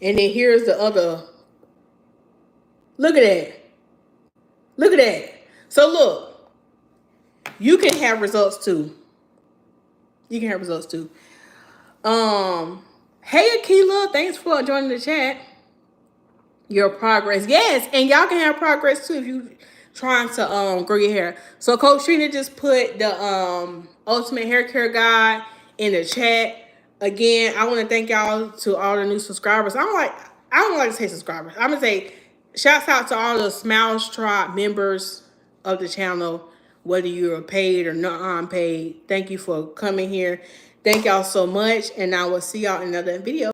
[SPEAKER 1] And then here's the other. Look at that. Look at that. So look, you can have results too. You can have results too. Hey Akila, thanks for joining the chat. Your progress. Yes, and y'all can have progress too if you trying to grow your hair. So Coach Trina just put the Ultimate Hair Care Guide in the chat. Again, I want to thank y'all to all the new subscribers. I don't like to say subscribers. I'm gonna say shouts out to all the Smilez Tribe members of the channel, whether you're paid or not unpaid. Thank you for coming here. Thank y'all so much, and I will see y'all in another video.